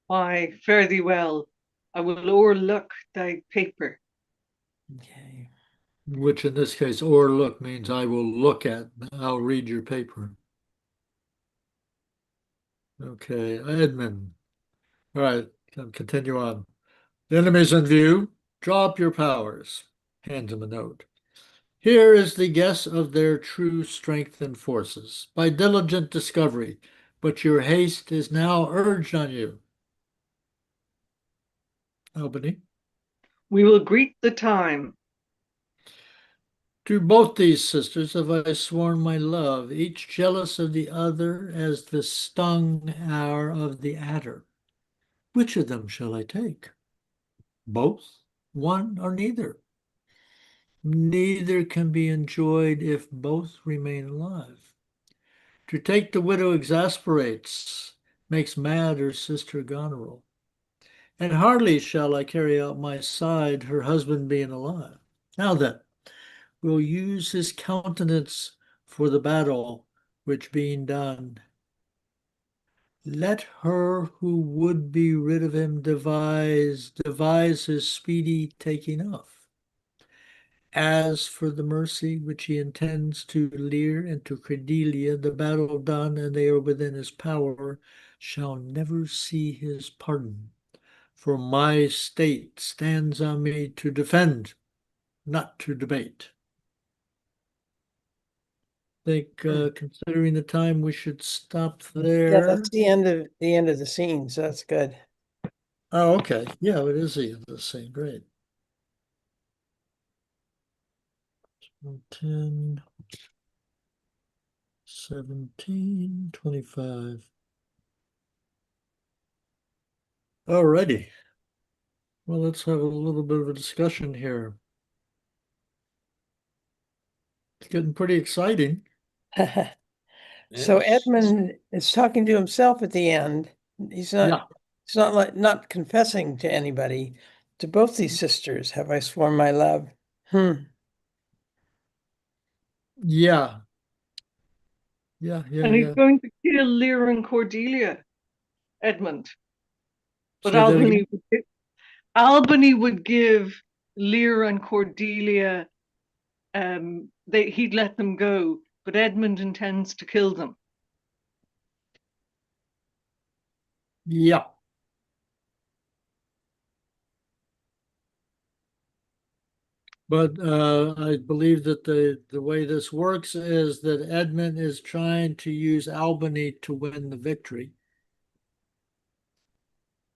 Why, fare thee well. I will o'erlook thy paper. Okay. Which in this case, overlook means I will look at, I'll read your paper. Okay, Edmund. All right, continue on. The enemy's in view. Draw up your powers. Hand him a note. Here is the guess of their true strength and forces. By diligent discovery, but your haste is now urged on you, Albany. We will greet the time. To both these sisters have I sworn my love, each jealous of the other as the stung are of the adder. Which of them shall I take? Both, one, or neither? Neither can be enjoyed if both remain alive. To take the widow exasperates, makes mad her sister Goneril. And hardly shall I carry out my side, her husband being alive. Now then, we'll use his countenance for the battle, which being done, let her who would be rid of him devise his speedy taking off. As for the mercy which he intends to Lear and to Cordelia, the battle done, and they are within his power, shall never see his pardon. For my state stands on me to defend, not to debate. I think, considering the time, we should stop Yeah, there. that's the end of the scene, so that's good. Oh, okay. Yeah, it is the same. Great. 10, 17, 25. Alrighty. Well, let's have a little bit of a discussion here. It's getting pretty exciting. So Yes. Edmund is talking to himself at the end. He's not Yeah. he's not like not confessing to anybody. To both these sisters have I sworn my love. Yeah. Yeah. Yeah. And he's Yeah. going to kill Lear and Cordelia, Edmund. But Say that again. Albany would give Lear and Cordelia, he'd let them go, but Edmund intends to kill them. Yeah. But I believe that the way this works is that Edmund is trying to use Albany to win the victory.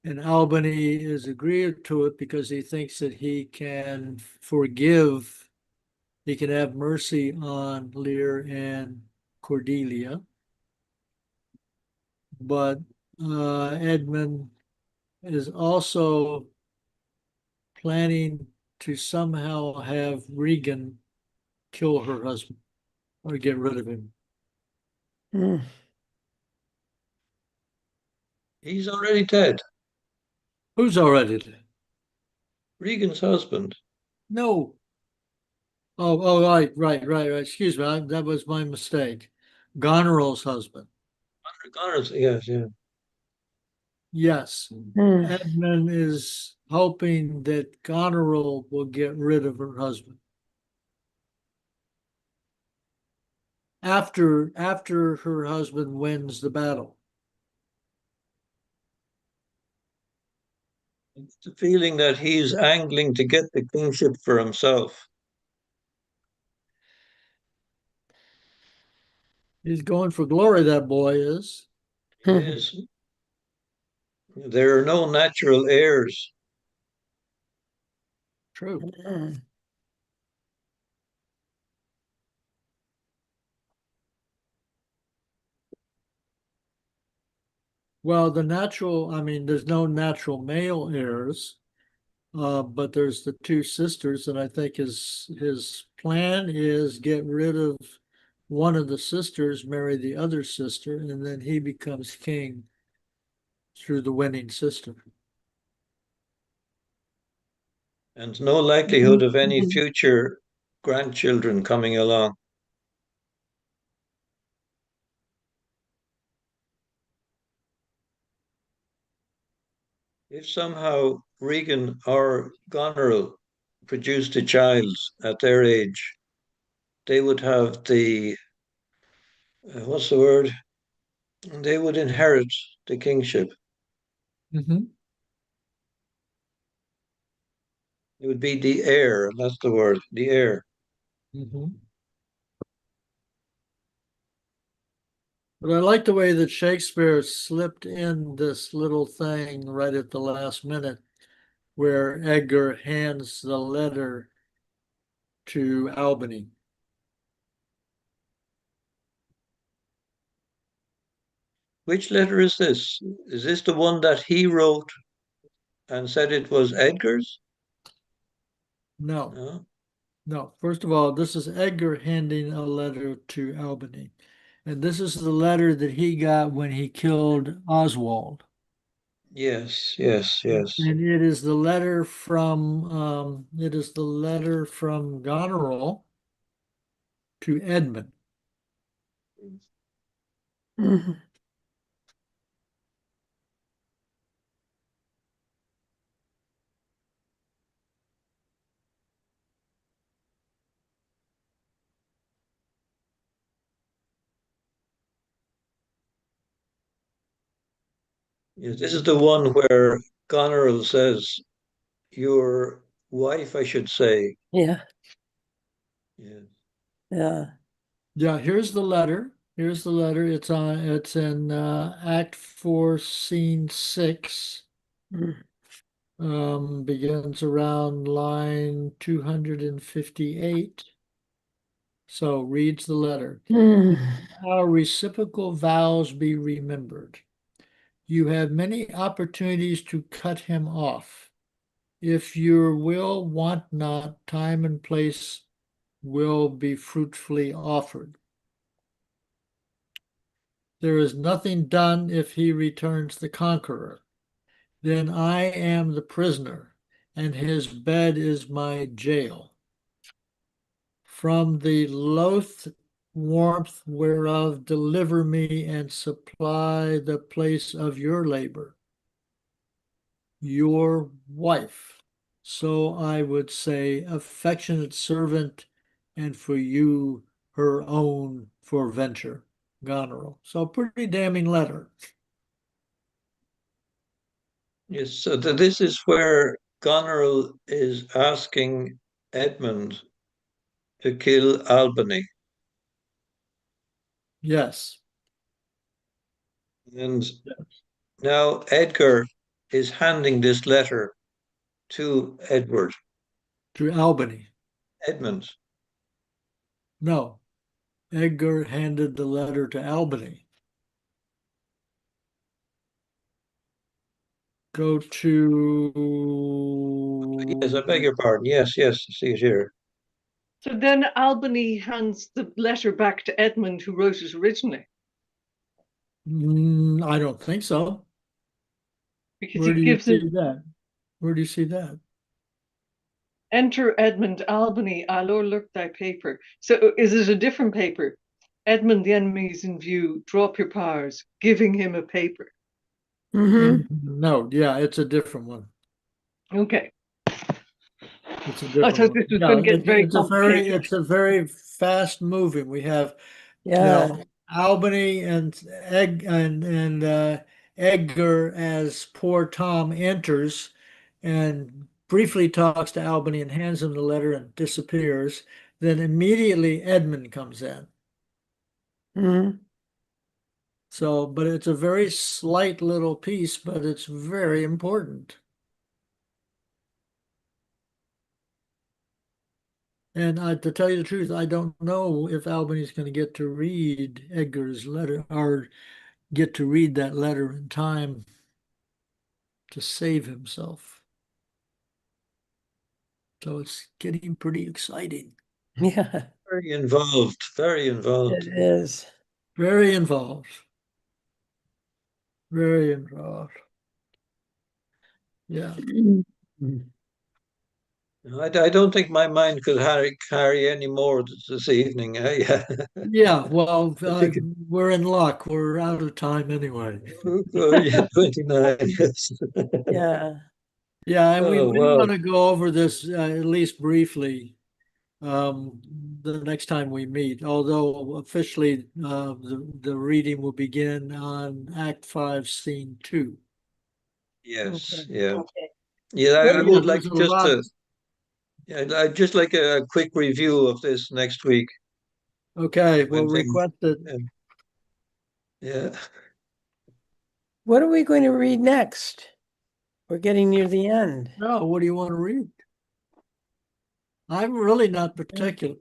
And Albany is agreeing to it because he thinks that he can forgive, he can have mercy on Lear and Cordelia. But Edmund is also planning to somehow have Regan kill her husband or get rid of him. Hmm. He's already dead. Who's already dead? Regan's husband. No. Oh, right. Excuse me. That was my mistake. Goneril's husband. Connors, yes, yeah. Yes. Hmm. Edmund is hoping that Goneril will get rid of her husband. After her husband wins the battle. It's the feeling that he's angling to get the kingship for himself. He's going for glory, that boy is. He is. There are no natural heirs. True. Well, I mean, there's no natural male heirs, but there's the two sisters, and I think his plan is get rid of one of the sisters, marry the other sister, and then he becomes king through the winning sister. And no likelihood of any future grandchildren coming along. If somehow Regan or Goneril produced a child at their age, they would have what's the word? They would inherit the kingship. Mm-hmm. It would be the heir. That's the word, the heir. Mm-hmm. But I like the way that Shakespeare slipped in this little thing right at the last minute where Edgar hands the letter to Albany. Which letter is this? Is this the one that he wrote and said it was Edgar's? No, No? no. First of all, this is Edgar handing a letter to Albany. And this is the letter that he got when he killed Oswald. Yes, yes, yes. And it is the letter from Goneril to Edmund. Mhm. Yes, this is the one where Goneril says, your wife, I should say. Yeah, Yeah. yeah. Yeah, here's the letter. Here's the letter. It's in Act 4, Scene 6. Mm. Begins around line 258. So reads the letter. Mm. Our reciprocal vows be remembered. You have many opportunities to cut him off. If your will want not, time and place will be fruitfully offered. There is nothing done if he returns the conqueror. Then I am the prisoner, and his bed is my jail. From the loath warmth whereof deliver me and supply the place of your labor. Your wife, so I would say, affectionate servant, and for you her own for venture, Goneril. So pretty damning letter. Yes, so this is where Goneril is asking Edmund to kill Albany. Yes, And now Edgar is handing this letter to to Albany. Edmund. No, Edgar handed the letter to Albany. Go Yes, I beg to, your pardon. Yes, yes, I see it here. So then Albany hands the letter back to Edmund, who wrote it originally, I don't think so. because Where he do you gives it, see that? Where do you see that? enter Edmund Albany, I'll o'erlook thy paper. So is it a different paper? Edmund, the enemy's in view, drop your powers, giving him a paper. Hmm. No, yeah, it's a different one. Okay. It's a I different thought one. this was going Yeah, to get very complicated. it's a very fast moving. We have, Yeah. Albany and Edgar as poor Tom enters and briefly talks to Albany and hands him the letter and disappears. Then immediately Edmund comes in. Hmm. So, but it's a very slight little piece, but it's very important. And to tell you the truth, I don't know if Albany's going to get to read Edgar's letter or get to read that letter in time to save himself. So it's getting pretty exciting. Yeah, Very involved, very involved. it is. Very involved. Very involved. Yeah. Mhm. I don't think my mind could carry any more this evening. Yeah. Yeah. Well, I think we're in luck. We're out of time anyway. yeah, 29. Yes. Yeah. Yeah. And we Oh, may wow. want to go over this at least briefly um, the next time we meet, although officially the reading will begin on Act 5, Scene 2. Yes, Okay. yeah. Yeah, I But yeah, would like there's a just lot. to, yeah, I'd just like a quick review of this next week Okay, well, when things, requested. um, Yeah. What are we going to read next? We're getting near the end. No, what do you want to read? I'm really not particular.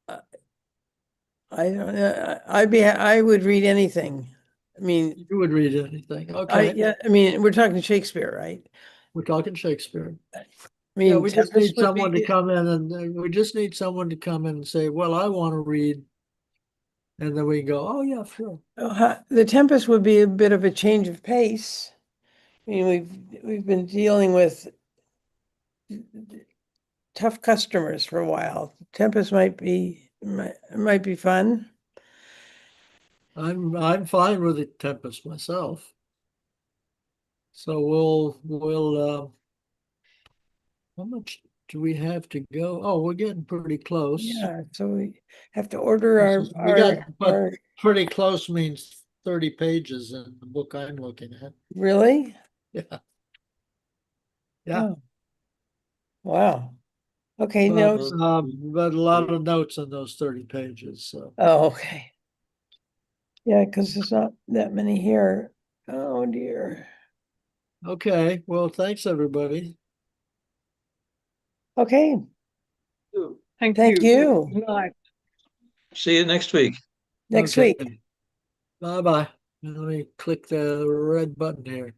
I don't know. I would read anything. I mean, You would read anything. Okay. yeah, I mean, we're talking Shakespeare, right? We're talking Shakespeare. I Yeah, mean, we just Tempest need would someone to be, come in and we just need someone to come in and say, well, I want to read. And then we go, oh, yeah, sure. The Tempest would be a bit of a change of pace. I mean, we've been dealing with tough customers for a while. Tempest might be fun. I'm fine with the Tempest myself. So how much do we have to go? Oh, we're getting pretty close. Yeah, so we have to order But our pretty close means 30 pages in the book I'm looking at. really? Yeah. Yeah. Oh, wow. Okay, no. But a lot of notes in those 30 pages. So Oh, okay. Yeah, because there's not that many here. Oh dear. okay. Well, thanks everybody. Okay, Thank thank you. you. Good night. See you next week. Next Okay. week. Bye bye. Let me click the red button here.